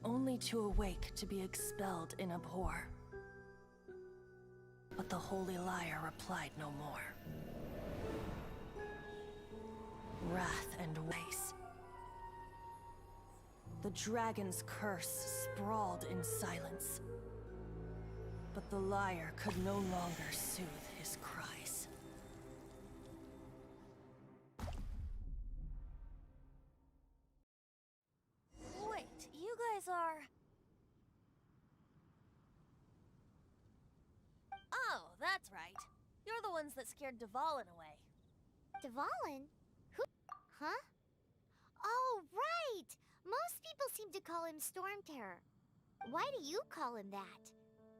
only to awake to be expelled in abhor. But the holy liar replied no more. Wrath and waste. The dragon's curse sprawled in silence, but the liar could no longer soothe his cries. Wait, you guys are... Oh, that's right. You're the ones that scared Dvalin away. Dvalin? Who? Huh? Oh, right! Most people seem to call him Storm Terror. Why do you call him that?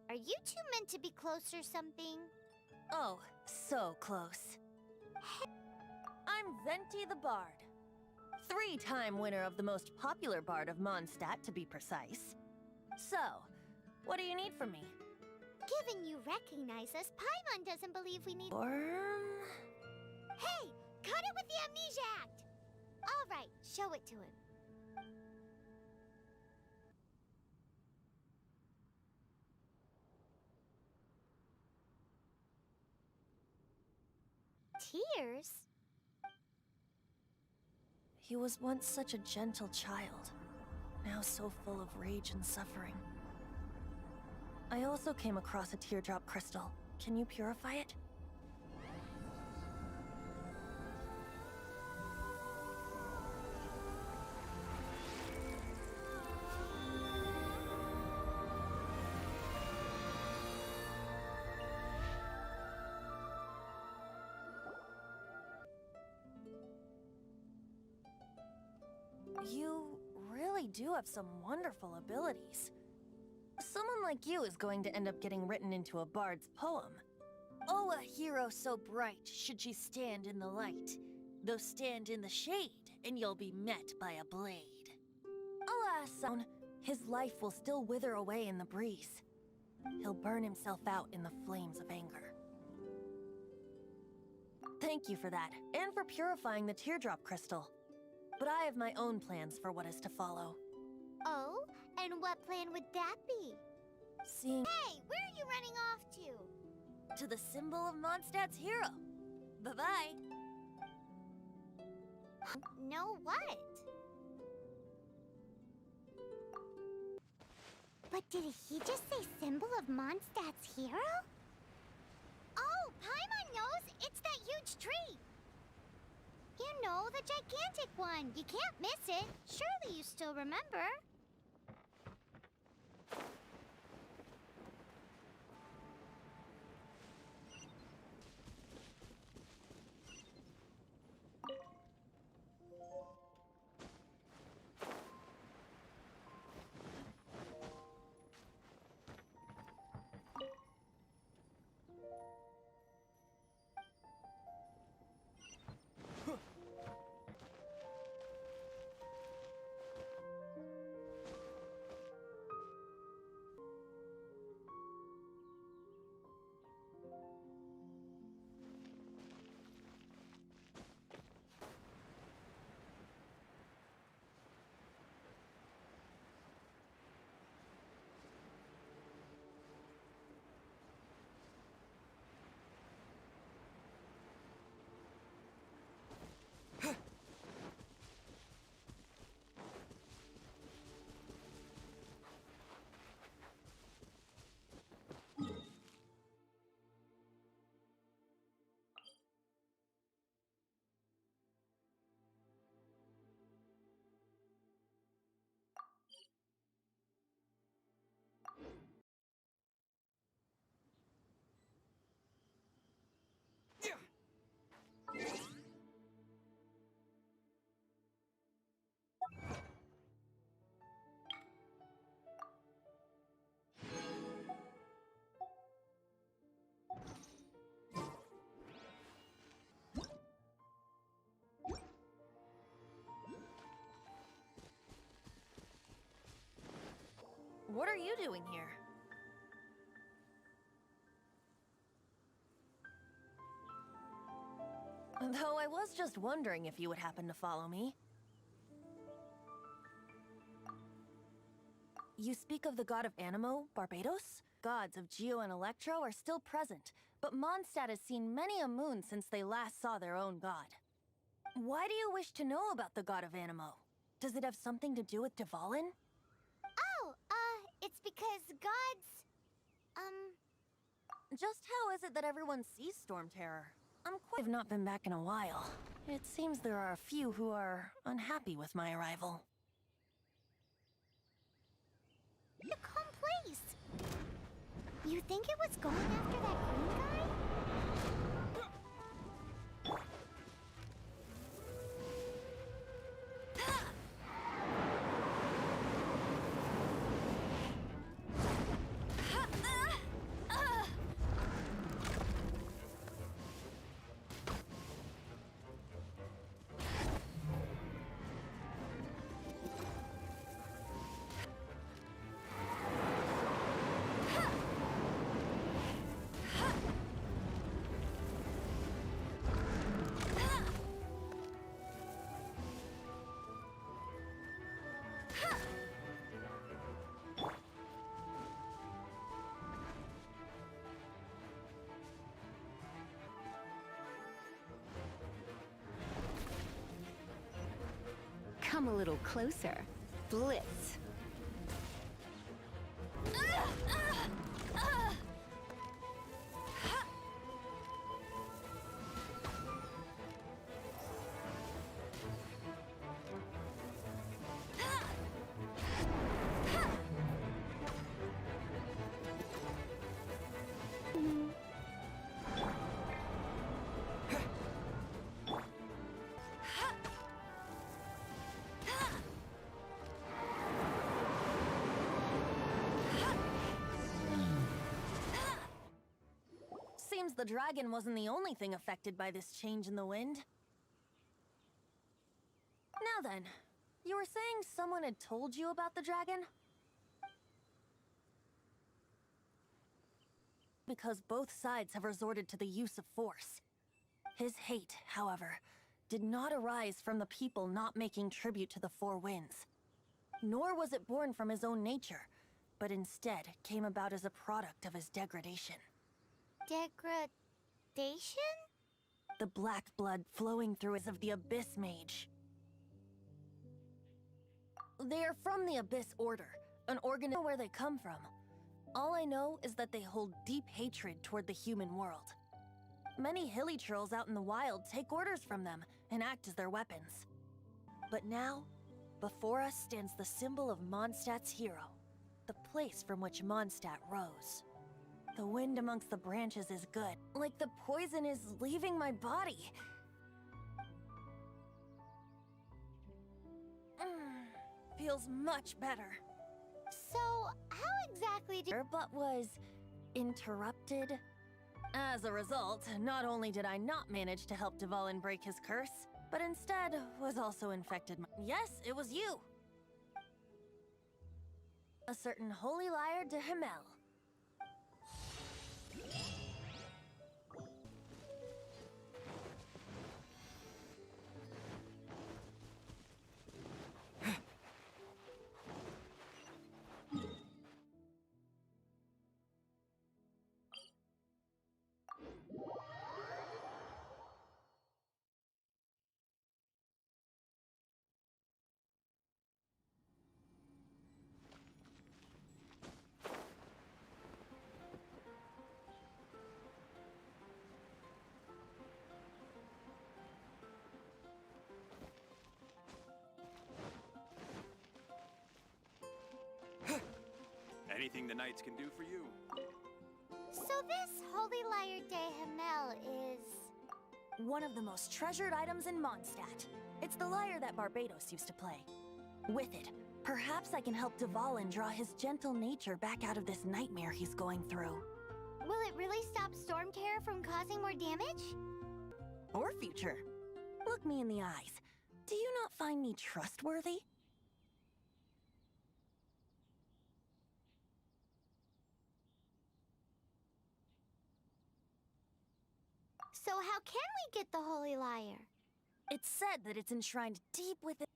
Are you two meant to be close or something? Oh, so close. I'm Venti the Bard. 3-time winner of the most popular bard of Mondstadt, to be precise. So, what do you need from me? Given you recognize us, Paimon doesn't believe we need... Worm? Hey! Cut it with the Amnesia Act! Alright, show it to him. Tears? He was once such a gentle child, now so full of rage and suffering. I also came across a teardrop crystal. Can you purify it? You really do have some wonderful abilities. Someone like you is going to end up getting written into a bard's poem. Oh, a hero so bright should she stand in the light, though stand in the shade, and you'll be met by a blade. Alas, his life will still wither away in the breeze. He'll burn himself out in the flames of anger. Thank you for that, and for purifying the teardrop crystal. But I have my own plans for what is to follow. Oh? And what plan would that be? Seeing... Hey, where are you running off to? To the symbol of Mondstadt's hero. Bye-bye. No what? But did he just say symbol of Mondstadt's hero? Oh, Paimon knows! It's that huge tree! You know, the gigantic one! You can't miss it! Surely you still remember? What are you doing here? Though I was just wondering if you would happen to follow me. You speak of the god of Animo, Barbados? Gods of Geo and Electro are still present, but Mondstadt has seen many a moon since they last saw their own god. Why do you wish to know about the god of Animo? Does it have something to do with Dvalin? Oh, it's because gods... Just how is it that everyone sees Storm Terror? I've not been back in a while. It seems there are a few who are unhappy with my arrival. The calm place! You think it was going after that green guy? Come a little closer. Blitz. Seems the dragon wasn't the only thing affected by this change in the wind. Now then, you were saying someone had told you about the dragon? Because both sides have resorted to the use of force. His hate, however, did not arise from the people not making tribute to the Four Winds. Nor was it born from his own nature, but instead came about as a product of his degradation. Degradation? The black blood flowing through is of the Abyss Mage. They are from the Abyss Order, an organism where they come from. All I know is that they hold deep hatred toward the human world. Many hilly trolls out in the wild take orders from them and act as their weapons. But now, before us stands the symbol of Mondstadt's hero, the place from which Mondstadt rose. The wind amongst the branches is good, like the poison is leaving my body. Feels much better. So, how exactly did... But was interrupted. As a result, not only did I not manage to help Dvalin break his curse, but instead was also infected. Yes, it was you. A certain holy liar de Himmel. Anything the Knights can do for you. So this Holy Liar de Himmel is... one of the most treasured items in Mondstadt. It's the lyre that Barbados used to play. With it, perhaps I can help Dvalin draw his gentle nature back out of this nightmare he's going through. Will it really stop Storm Terror from causing more damage? Or future. Look me in the eyes. Do you not find me trustworthy? So how can we get the Holy Liar? It's said that it's enshrined deep within...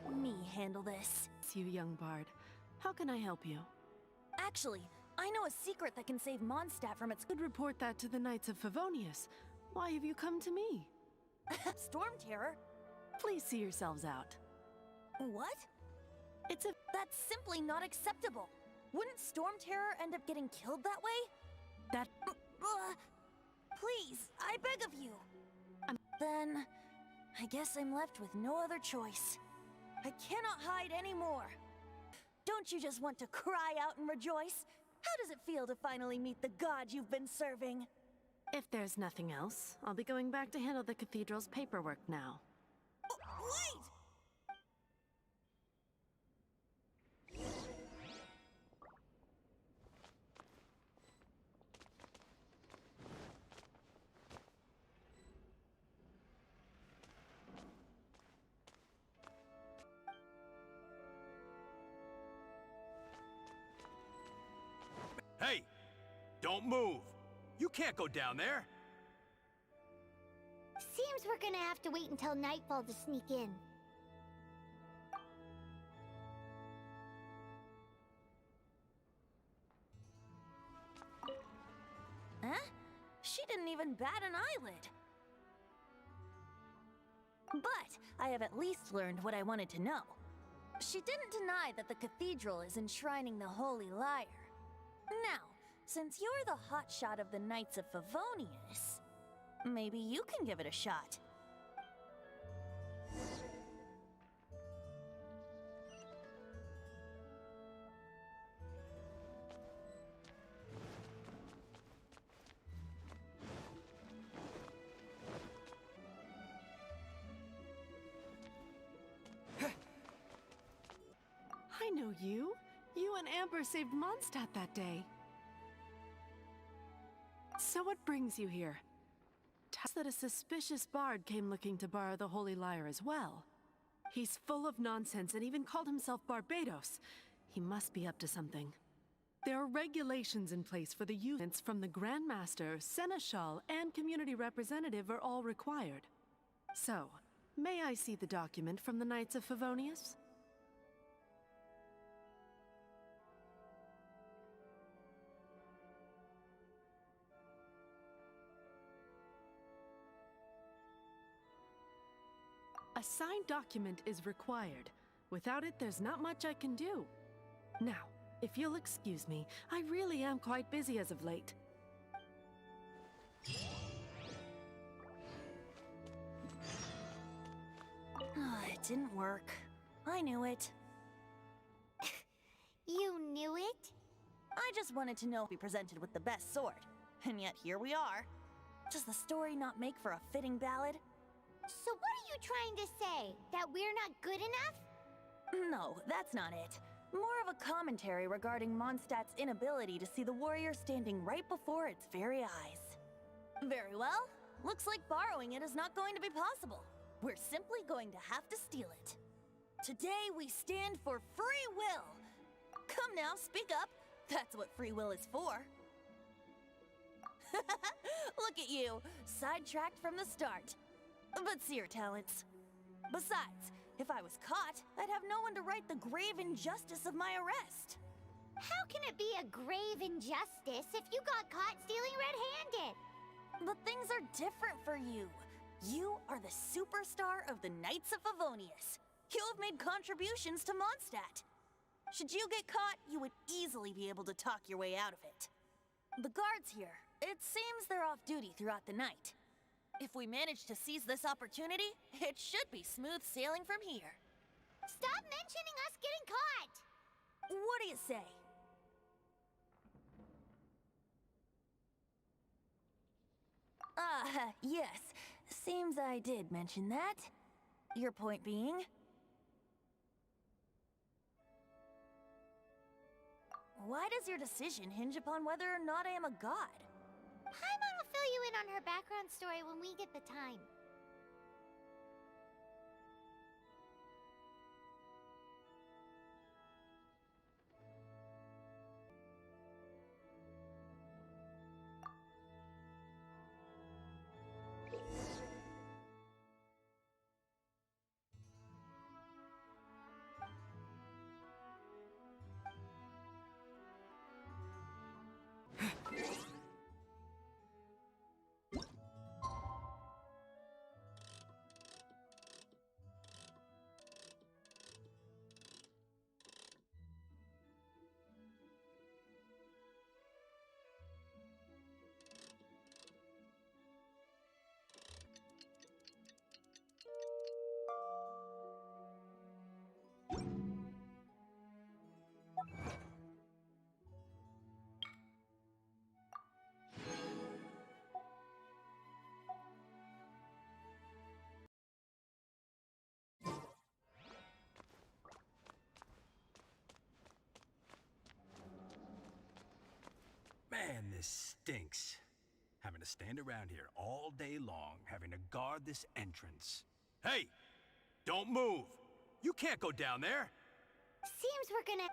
Let me handle this. It's you, young bard. How can I help you? Actually, I know a secret that can save Mondstadt from its... Could report that to the Knights of Favonius. Why have you come to me? Storm Terror? Please see yourselves out. What? That's simply not acceptable. Wouldn't Storm Terror end up getting killed that way? That... Please, I beg of you. Then, I guess I'm left with no other choice. I cannot hide anymore. Don't you just want to cry out and rejoice? How does it feel to finally meet the god you've been serving? If there's nothing else, I'll be going back to handle the cathedral's paperwork now. Wait! Hey! Don't move! You can't go down there! Seems we're gonna have to wait until nightfall to sneak in. Huh? She didn't even bat an eyelid. But I have at least learned what I wanted to know. She didn't deny that the cathedral is enshrining the Holy Liar. Now, since you're the hotshot of the Knights of Favonius, maybe you can give it a shot. So you and Amber saved Mondstadt that day. So what brings you here? Tells that a suspicious bard came looking to borrow the Holy Lyre as well. He's full of nonsense and even called himself Barbados. He must be up to something. There are regulations in place for the use from the Grandmaster, Seneschal, and Community Representative are all required. So, may I see the document from the Knights of Favonius? A signed document is required. Without it, there's not much I can do. Now, if you'll excuse me, I really am quite busy as of late. It didn't work. I knew it. You knew it? I just wanted to know if we presented with the best sword. And yet here we are. Does the story not make for a fitting ballad? So what are you trying to say? That we're not good enough? No, that's not it. More of a commentary regarding Mondstadt's inability to see the warrior standing right before its very eyes. Very well. Looks like borrowing it is not going to be possible. We're simply going to have to steal it. Today we stand for free will. Come now, speak up. That's what free will is for. Look at you, sidetracked from the start. But see your talents. Besides, if I was caught, I'd have no one to right the grave injustice of my arrest. How can it be a grave injustice if you got caught stealing red-handed? But things are different for you. You are the superstar of the Knights of Favonius. You have made contributions to Mondstadt. Should you get caught, you would easily be able to talk your way out of it. The guards here, it seems they're off duty throughout the night. If we manage to seize this opportunity, it should be smooth sailing from here. Stop mentioning us getting caught! What do you say? Yes. Seems I did mention that. Your point being? Why does your decision hinge upon whether or not I am a god? Paimon will fill you in on her background story when we get the time. Man, this stinks. Having to stand around here all day long, having to guard this entrance. Hey! Don't move! You can't go down there! Seems we're gonna...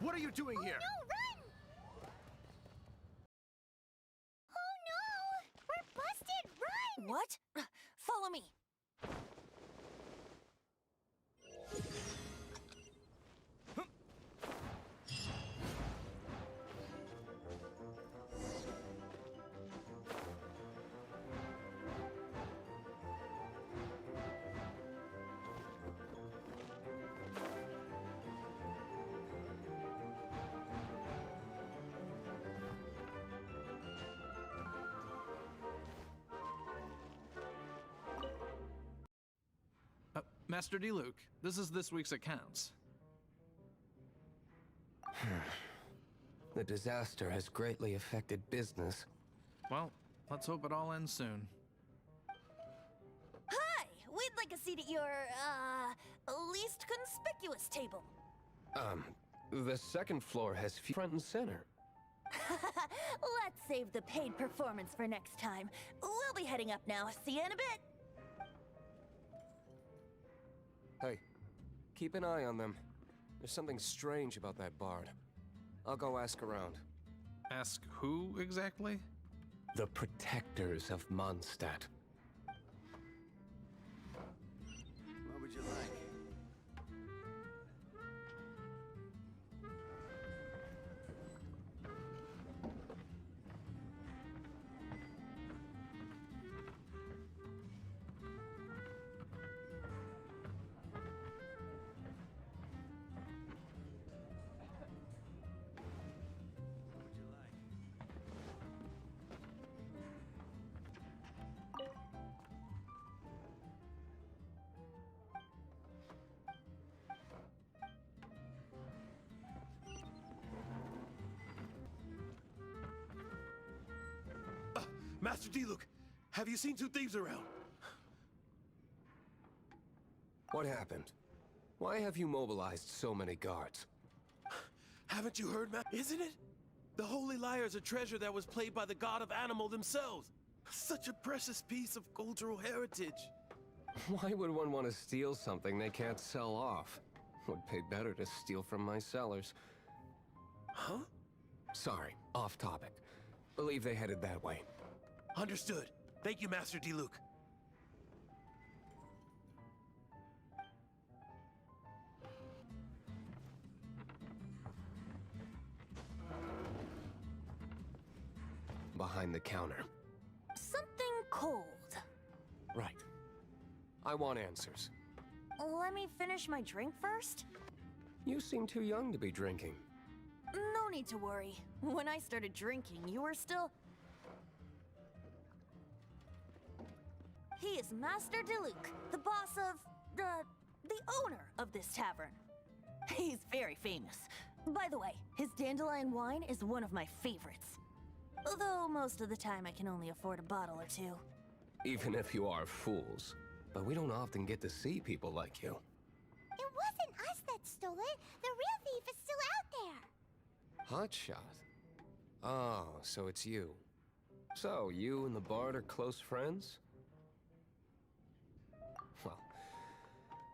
What are you doing here? No, run! Oh no! We're busted! Run! What? Follow me. Master D. Luke, this is this week's accounts. The disaster has greatly affected business. Well, let's hope it all ends soon. Hi! We'd like a seat at your, least conspicuous table. The second floor has front and center. Let's save the paid performance for next time. We'll be heading up now. See you in a bit. Hey, keep an eye on them. There's something strange about that bard. I'll go ask around. Ask who exactly? The protectors of Mondstadt. What would you like? Master D. Luke, have you seen two thieves around? What happened? Why have you mobilized so many guards? Haven't you heard, Isn't it? The Holy Lyre is a treasure that was played by the god of animal themselves. Such a precious piece of cultural heritage. Why would one want to steal something they can't sell off? Would pay better to steal from my sellers. Huh? Sorry, off topic. Believe they headed that way. Understood. Thank you, Master D. Luke. Behind the counter. Something cold. Right. I want answers. Let me finish my drink first. You seem too young to be drinking. No need to worry. When I started drinking, you were still... He is Master D. Luke, the boss of... the owner of this tavern. He's very famous. By the way, his dandelion wine is one of my favorites. Although most of the time I can only afford a bottle or two. Even if you are fools. But we don't often get to see people like you. It wasn't us that stole it. The real thief is still out there. Hotshot. Oh, so it's you. So, you and the bard are close friends? Well,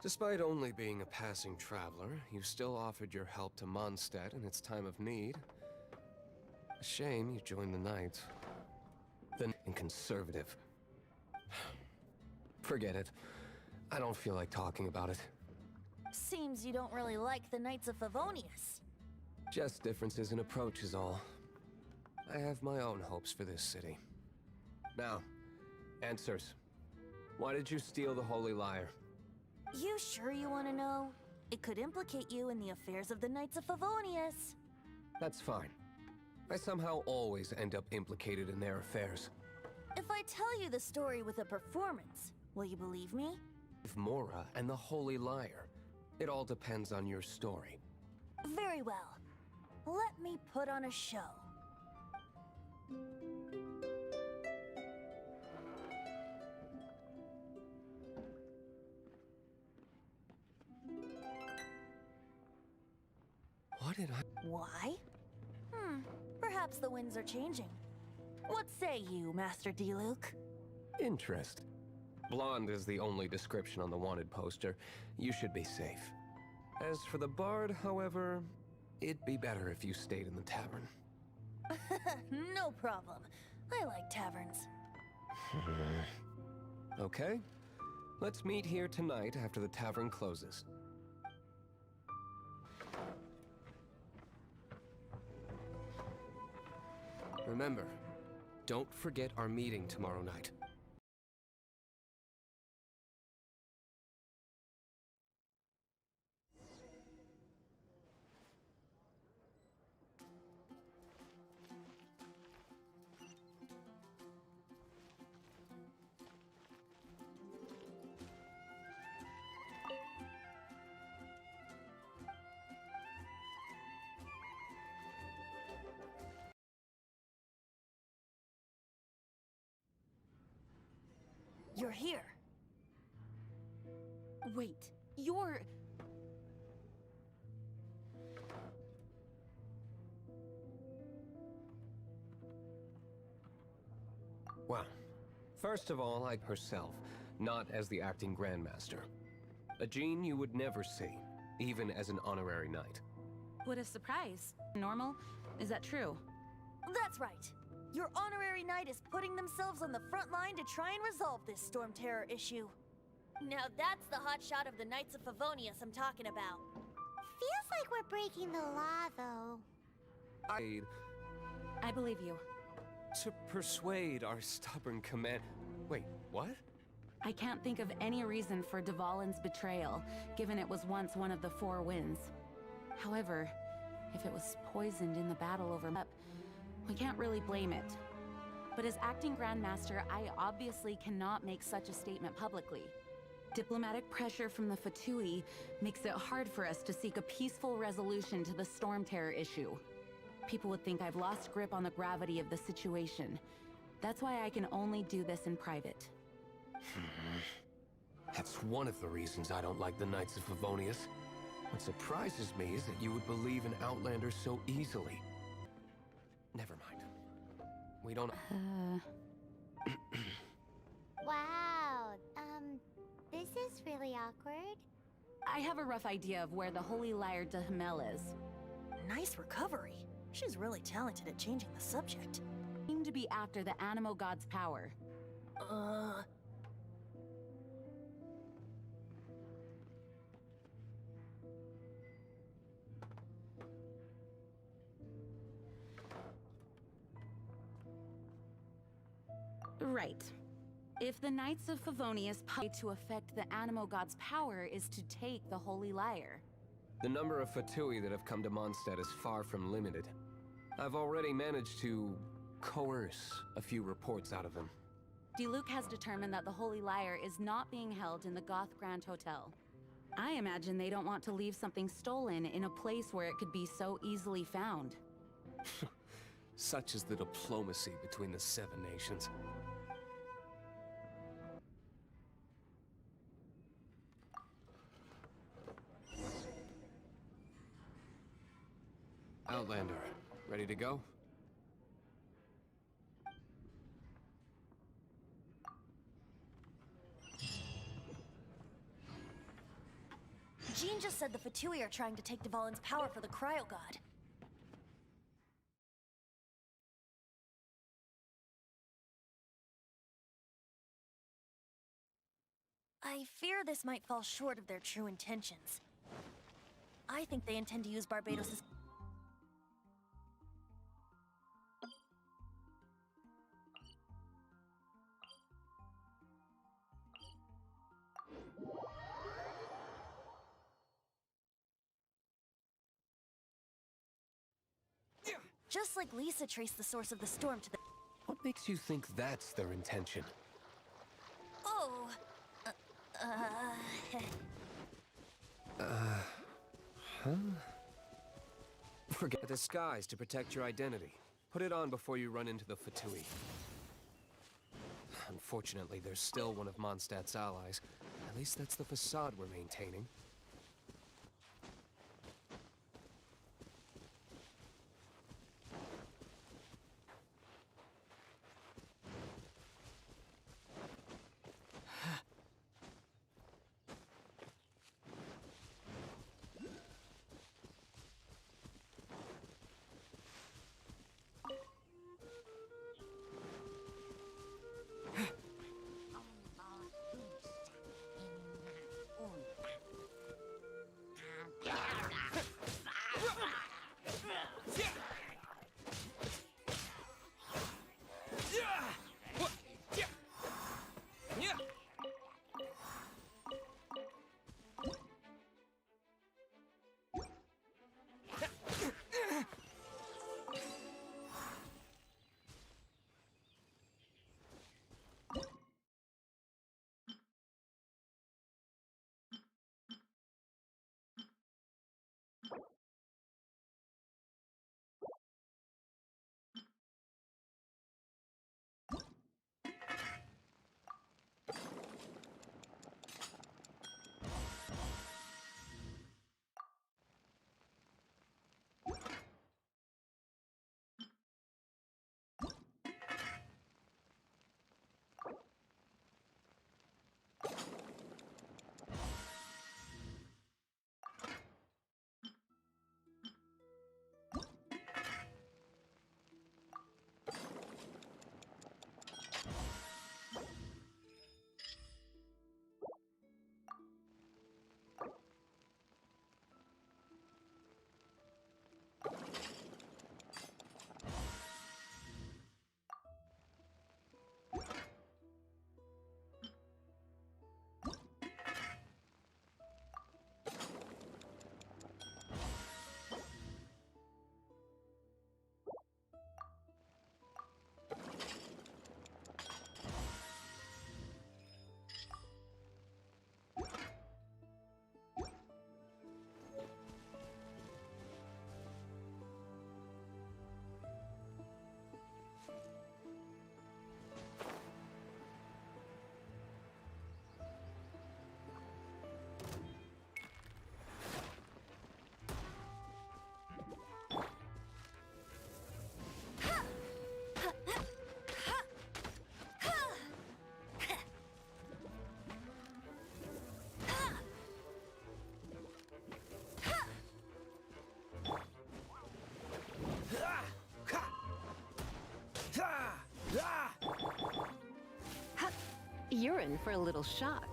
despite only being a passing traveler, you still offered your help to Mondstadt in its time of need. A shame you joined the Knights. Then, and conservative. Forget it. I don't feel like talking about it. Seems you don't really like the Knights of Favonius. Just differences in approach is all. I have my own hopes for this city. Now, answers. Why did you steal the Holy Lyre? You sure you want to know? It could implicate you in the affairs of the Knights of Favonius. That's fine. I somehow always end up implicated in their affairs. If I tell you the story with a performance, will you believe me? Mora and the Holy Lyre. It all depends on your story. Very well. Let me put on a show. What did I... Why? Perhaps the winds are changing. What say you, Master D. Luke? Interest. Blonde is the only description on the wanted poster. You should be safe. As for the bard, however, It'd be better if you stayed in the tavern. No problem. I like taverns. Okay. Let's meet here tonight after the tavern closes. Remember, don't forget our meeting tomorrow night. You're here. Wait, you're... Well, first of all, like herself, not as the acting Grandmaster. A Jean you would never see, even as an honorary knight. What a surprise. Normal? Is that true? That's right. Your honorary knight is putting themselves on the front line to try and resolve this Storm Terror issue. Now that's the hotshot of the Knights of Favonius I'm talking about. Feels like we're breaking the law, though. I believe you. To persuade our stubborn command... Wait, what? I can't think of any reason for Dvalin's betrayal, given it was once one of the Four Winds. However, if it was poisoned in the battle over Mep, we can't really blame it. But as acting Grandmaster, I obviously cannot make such a statement publicly. Diplomatic pressure from the Fatui makes it hard for us to seek a peaceful resolution to the Storm Terror issue. People would think I've lost grip on the gravity of the situation. That's why I can only do this in private. That's one of the reasons I don't like the Knights of Favonius. What surprises me is that you would believe in Outlanders so easily. Never mind. We don't... Wow, this is really awkward. I have a rough idea of where the Holy Lyre Dhimsx is. Nice recovery. She's really talented at changing the subject. Seem to be after the Animo God's power. Right. If the Knights of Favonius to affect the Animo God's power is to take the Holy Lyre. The number of Fatui that have come to Mondstadt is far from limited. I've already managed to coerce a few reports out of them. Diluc has determined that the Holy Lyre is not being held in the Goth Grand Hotel. I imagine they don't want to leave something stolen in a place where it could be so easily found. Such is the diplomacy between the Seven Nations. Outlander, ready to go? Jean just said the Fatui are trying to take Dvalin's power for the Cryo God. I fear this might fall short of their true intentions. I think they intend to use Barbados's... Just like Lisa traced the source of the storm to the... What makes you think that's their intention? Oh... Huh? Forget a disguise to protect your identity. Put it on before you run into the Fatui. Unfortunately, there's still one of Mondstadt's allies. At least that's the facade we're maintaining. You're in for a little shock.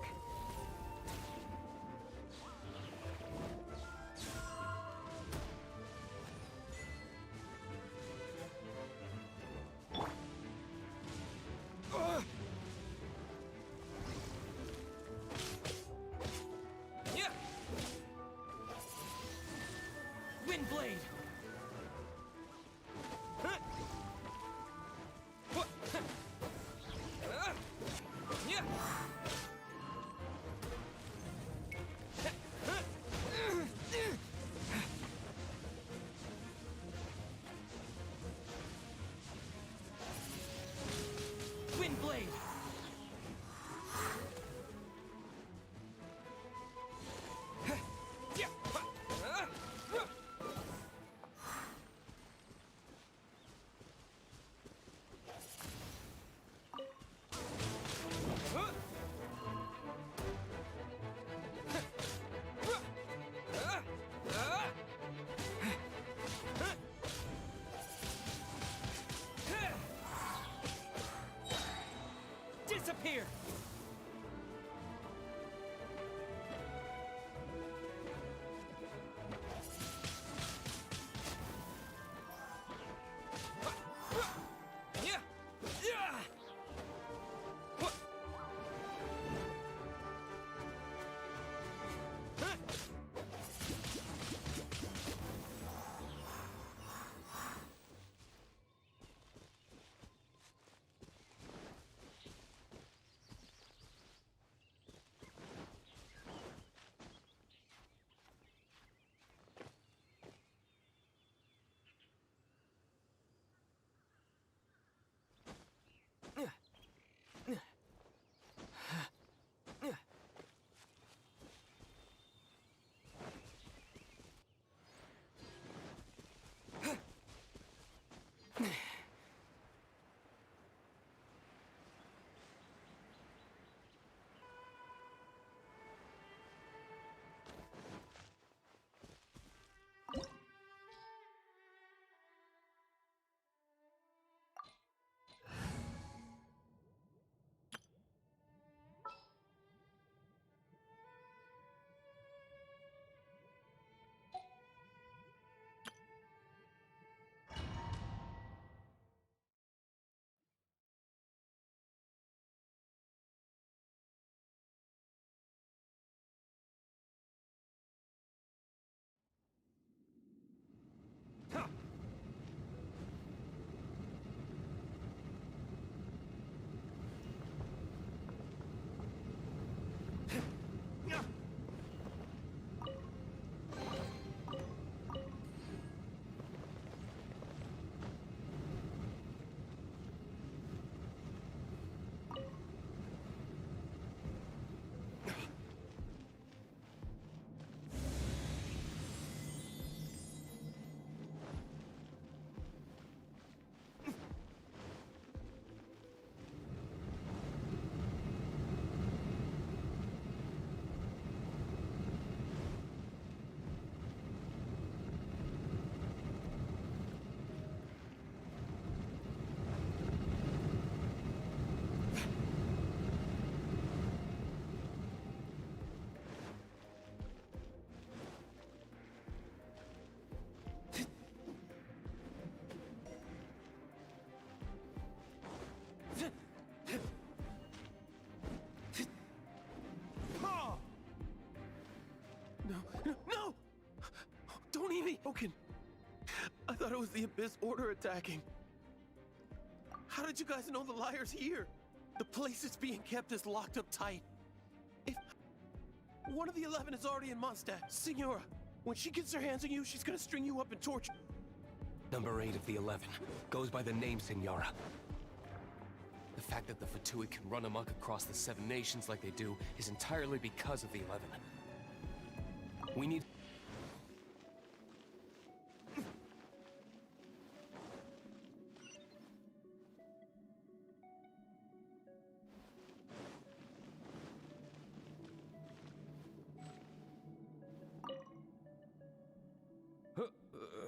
Windblade! Windblade! Disappear! No! Don't eat me! Broken. I thought it was the Abyss Order attacking. How did you guys know the liar's here? The place it's being kept is locked up tight. If one of the 11 is already in Mondstadt, Signora, when she gets her hands on you, she's gonna string you up and torture. Number 8 of the 11 goes by the name Signora. The fact that the Fatui can run amok across the 7 nations like they do is entirely because of the 11. We need...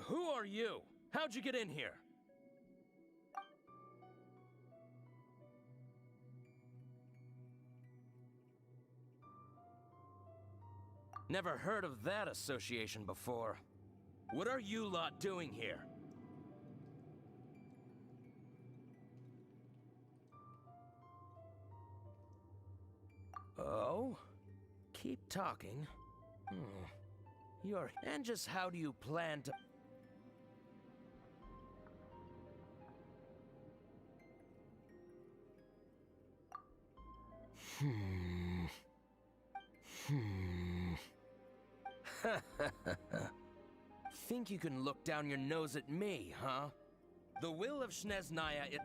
Who are you? How'd you get in here? Never heard of that association before. What are you lot doing here? Oh? Keep talking. And just how do you plan to... Think you can look down your nose at me, huh? The will of Shneznaya, it...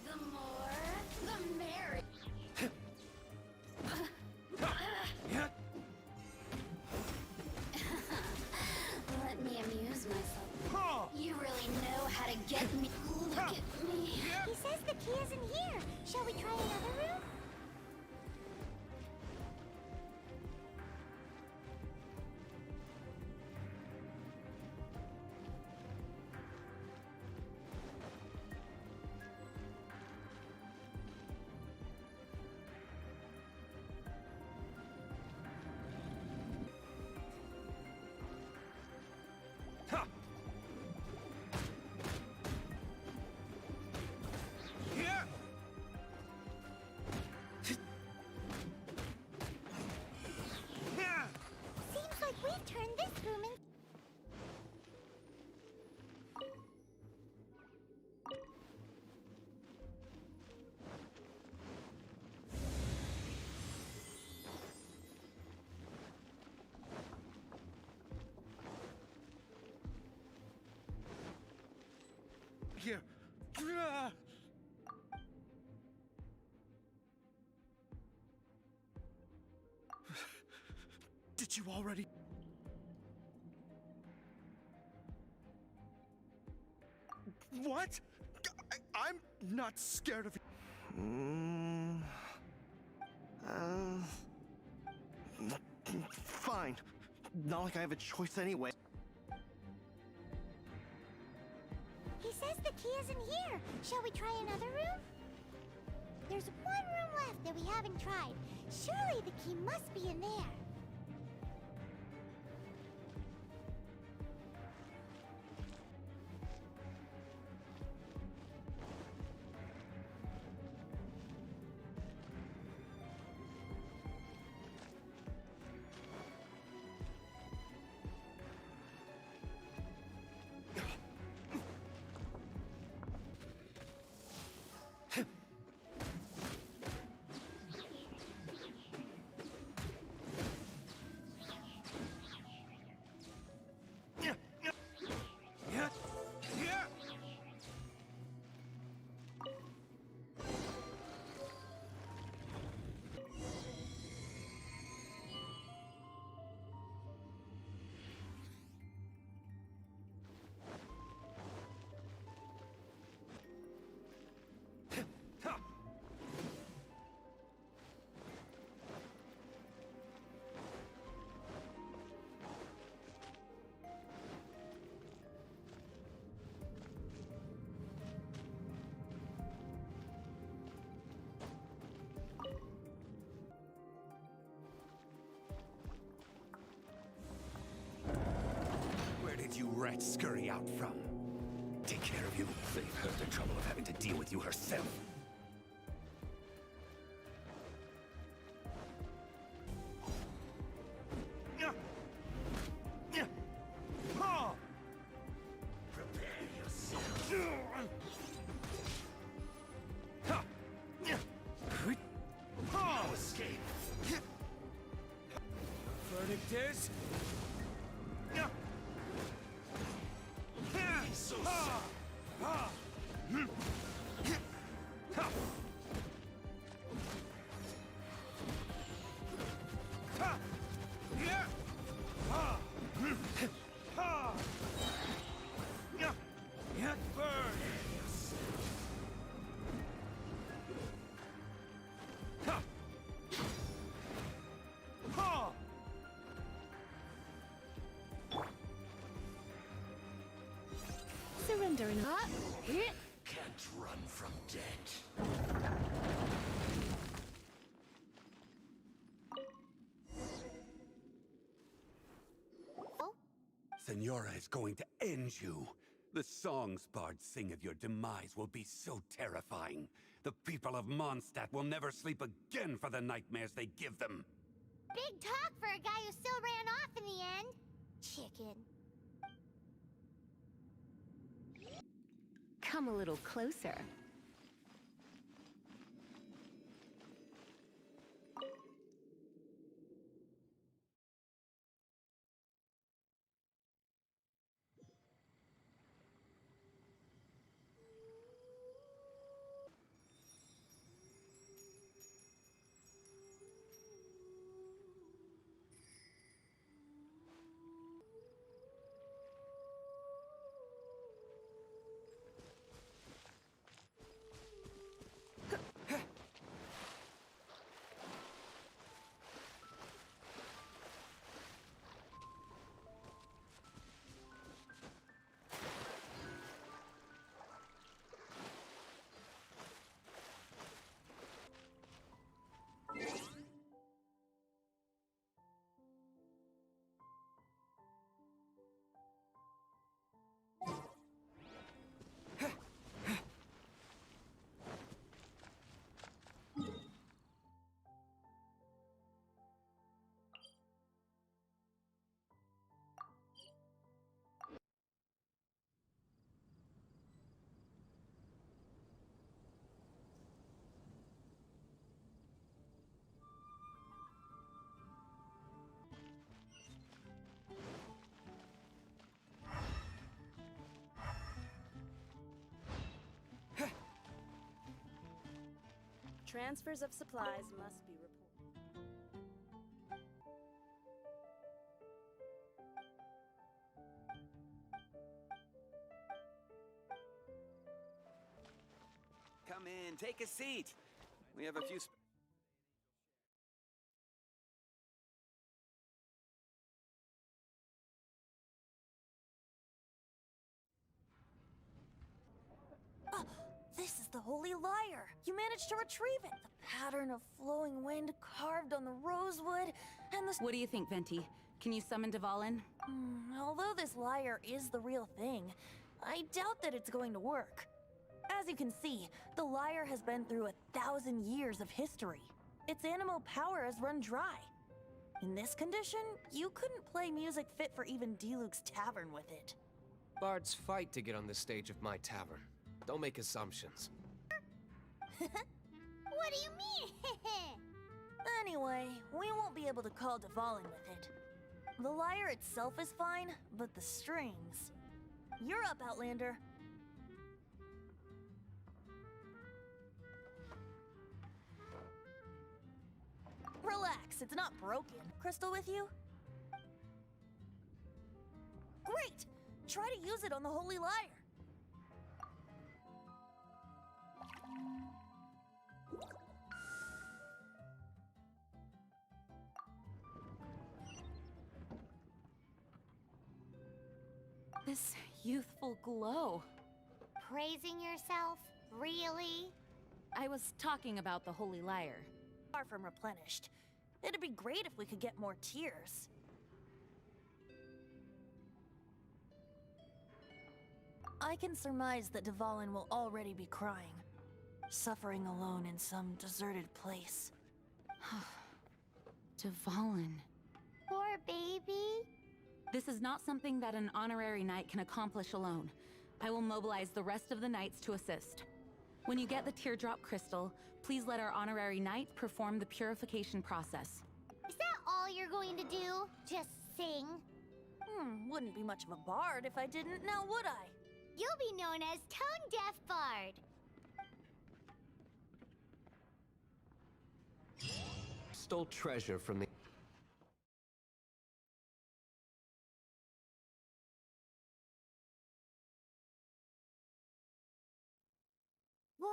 The more, the merrier. Let me amuse myself. You really know how to get me. Look at me. He says the key isn't here. Shall we try another room? Seems like we've turned this room into... Here. Did you already... What? I'm not scared of you. Fine. Not like I have a choice anyway. He says the key isn't here. Shall we try another room? There's one room left that we haven't tried. Surely the key must be in there. You rats scurry out from. Take care of you. Save her the trouble of having to deal with you herself. Prepare yourself. No escape. Verdict is... So sad. wonder in Can't run from death. Senora is going to end you. The songs bards sing of your demise will be so terrifying. The people of Mondstadt will never sleep again for the nightmares they give them. Big talk for a guy who still ran off in the end. Chicken. Come a little closer. Transfers of supplies must be reported. Come in, take a seat. We have a few... This is the Holy Lyre! You managed to retrieve it! The pattern of flowing wind carved on the rosewood, and the... What do you think, Venti? Can you summon Dvalin? Although this lyre is the real thing, I doubt that it's going to work. As you can see, the lyre has been through 1,000 years of history. Its animal power has run dry. In this condition, you couldn't play music fit for even Diluc's tavern with it. Bards fight to get on the stage of my tavern. Don't make assumptions. What do you mean? Anyway, we won't be able to call Dvalin with it. The lyre itself is fine, but the strings... You're up, Outlander. Relax, it's not broken. Crystal with you? Great! Try to use it on the Holy Lyre. This youthful glow. Praising yourself? Really? I was talking about the Holy Lyre. Far from replenished. It'd be great if we could get more tears. I can surmise that Dvalin will already be crying, suffering alone in some deserted place. Dvalin. Poor baby. This is not something that an honorary knight can accomplish alone. I will mobilize the rest of the knights to assist. When you get the teardrop crystal, please let our honorary knight perform the purification process. Is that all you're going to do? Just sing? Wouldn't be much of a bard if I didn't, now would I? You'll be known as Tone Deaf Bard. Stole treasure from the...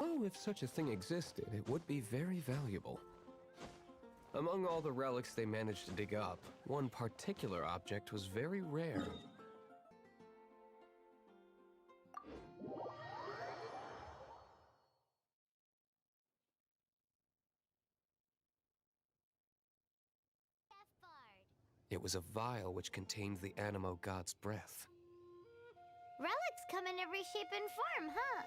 Oh, if such a thing existed, it would be very valuable. Among all the relics they managed to dig up, one particular object was very rare. It was a vial which contained the Animo god's breath. Relics come in every shape and form, huh?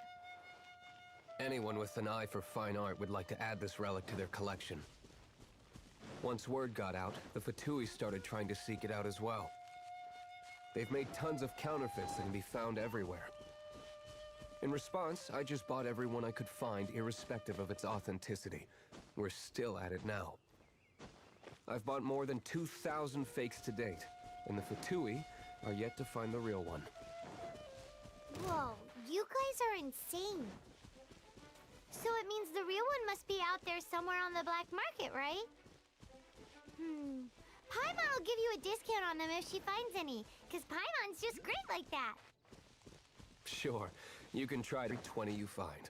Anyone with an eye for fine art would like to add this relic to their collection. Once word got out, the Fatui started trying to seek it out as well. They've made tons of counterfeits that can be found everywhere. In response, I just bought every one I could find, irrespective of its authenticity. We're still at it now. I've bought more than 2,000 fakes to date, and the Fatui are yet to find the real one. Whoa, you guys are insane. So it means the real one must be out there somewhere on the black market, right? Paimon will give you a discount on them if she finds any, because Paimon's just great like that. Sure, you can try to 20 you find.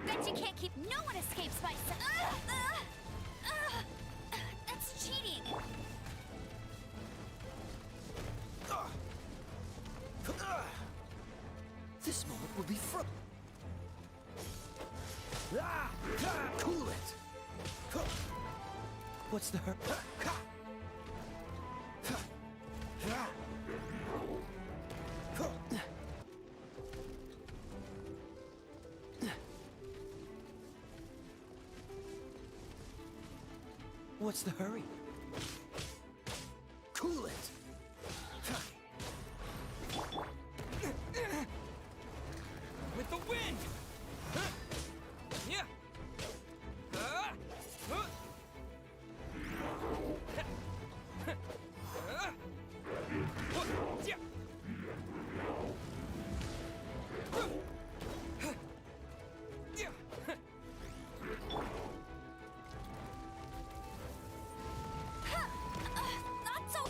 Bet you can't keep. No one escapes by. That's cheating. This moment will be fun. Cool it. What's the hurt? What's the hurry? Cool it! With the wind! Yeah! Not so.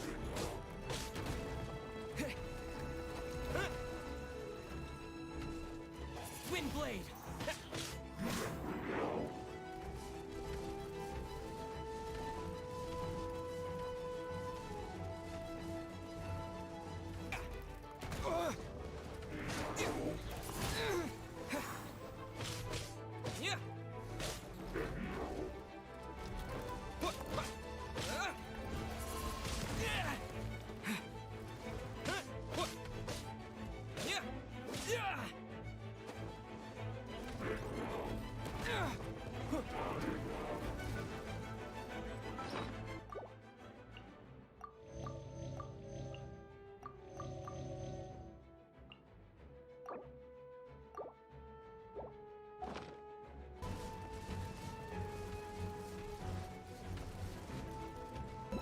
Windblade!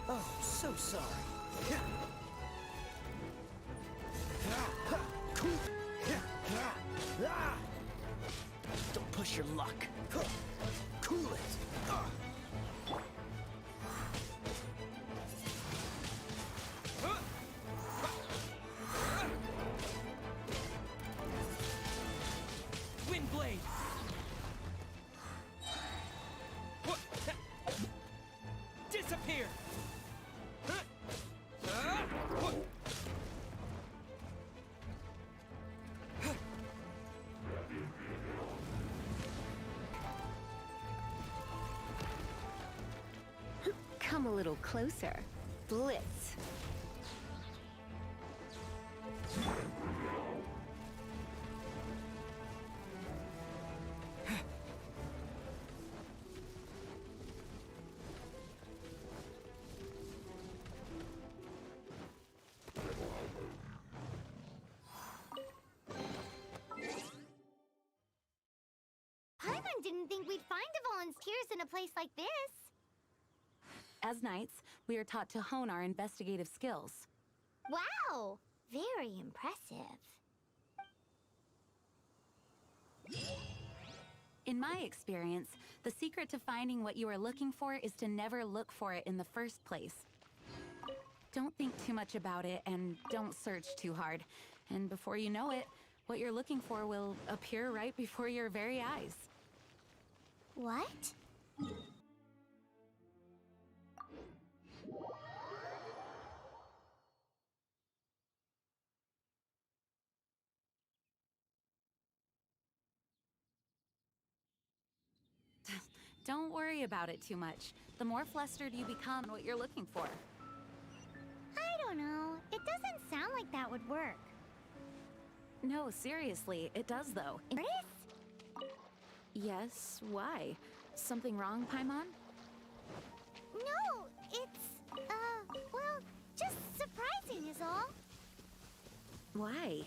Oh, so sorry. Don't push your luck. Cool it. Windblade. Disappear. Come a little closer. Blitz. volunteers in a place like this. As knights, we are taught to hone our investigative skills. Wow! Very impressive. In my experience, the secret to finding what you are looking for is to never look for it in the first place. Don't think too much about it and don't search too hard. And before you know it, what you're looking for will appear right before your very eyes. What? Don't worry about it too much. The more flustered you become what you're looking for. I don't know. It doesn't sound like that would work. No, seriously, it does though. Chris? Yes, why? Something wrong, Paimon? No, it's, well, just surprising is all. Why?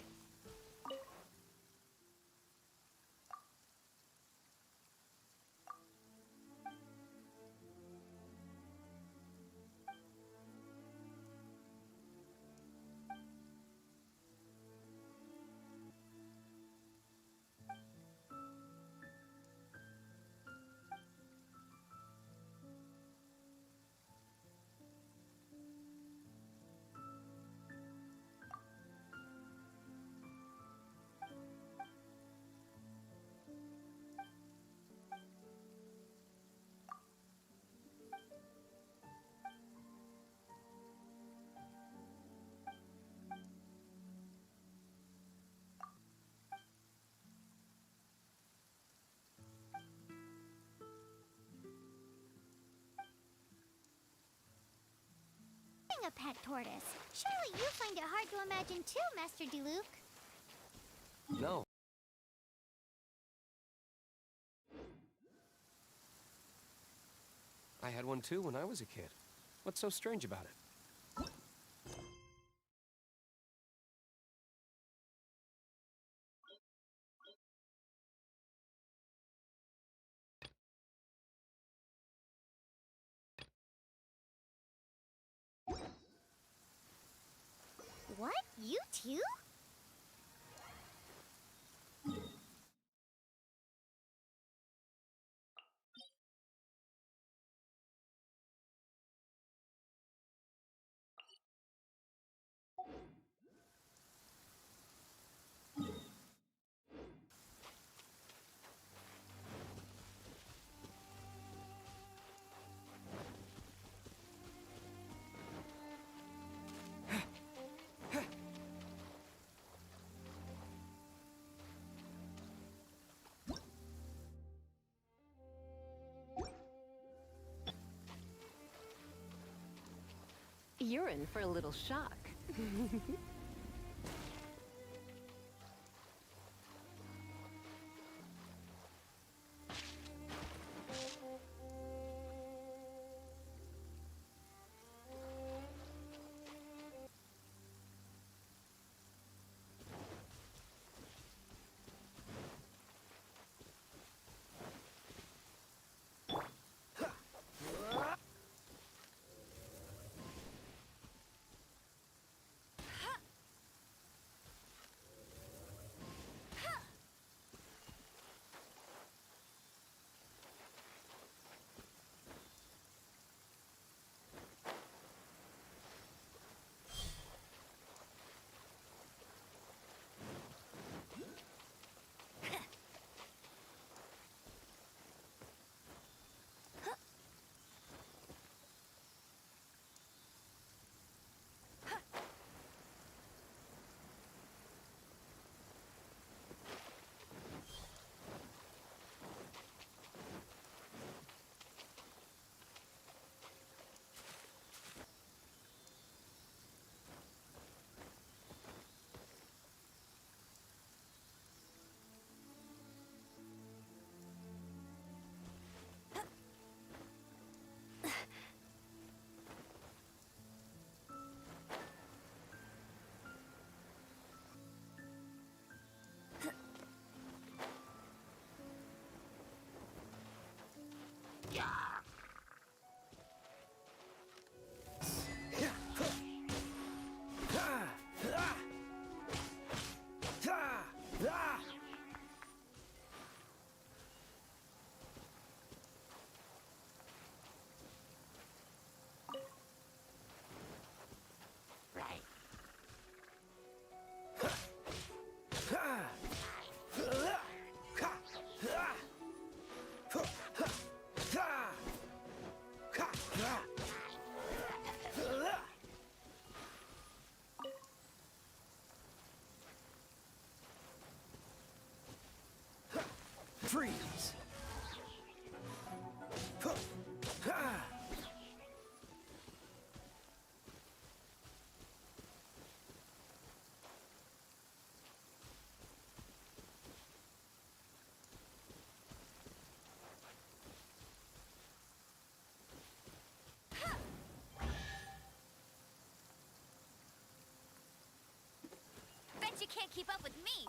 A pet tortoise. Surely you find it hard to imagine too, Master Diluc. No. I had one too when I was a kid. What's so strange about it? What? You too? You're in for a little shock. Freeze! Bet you can't keep up with me.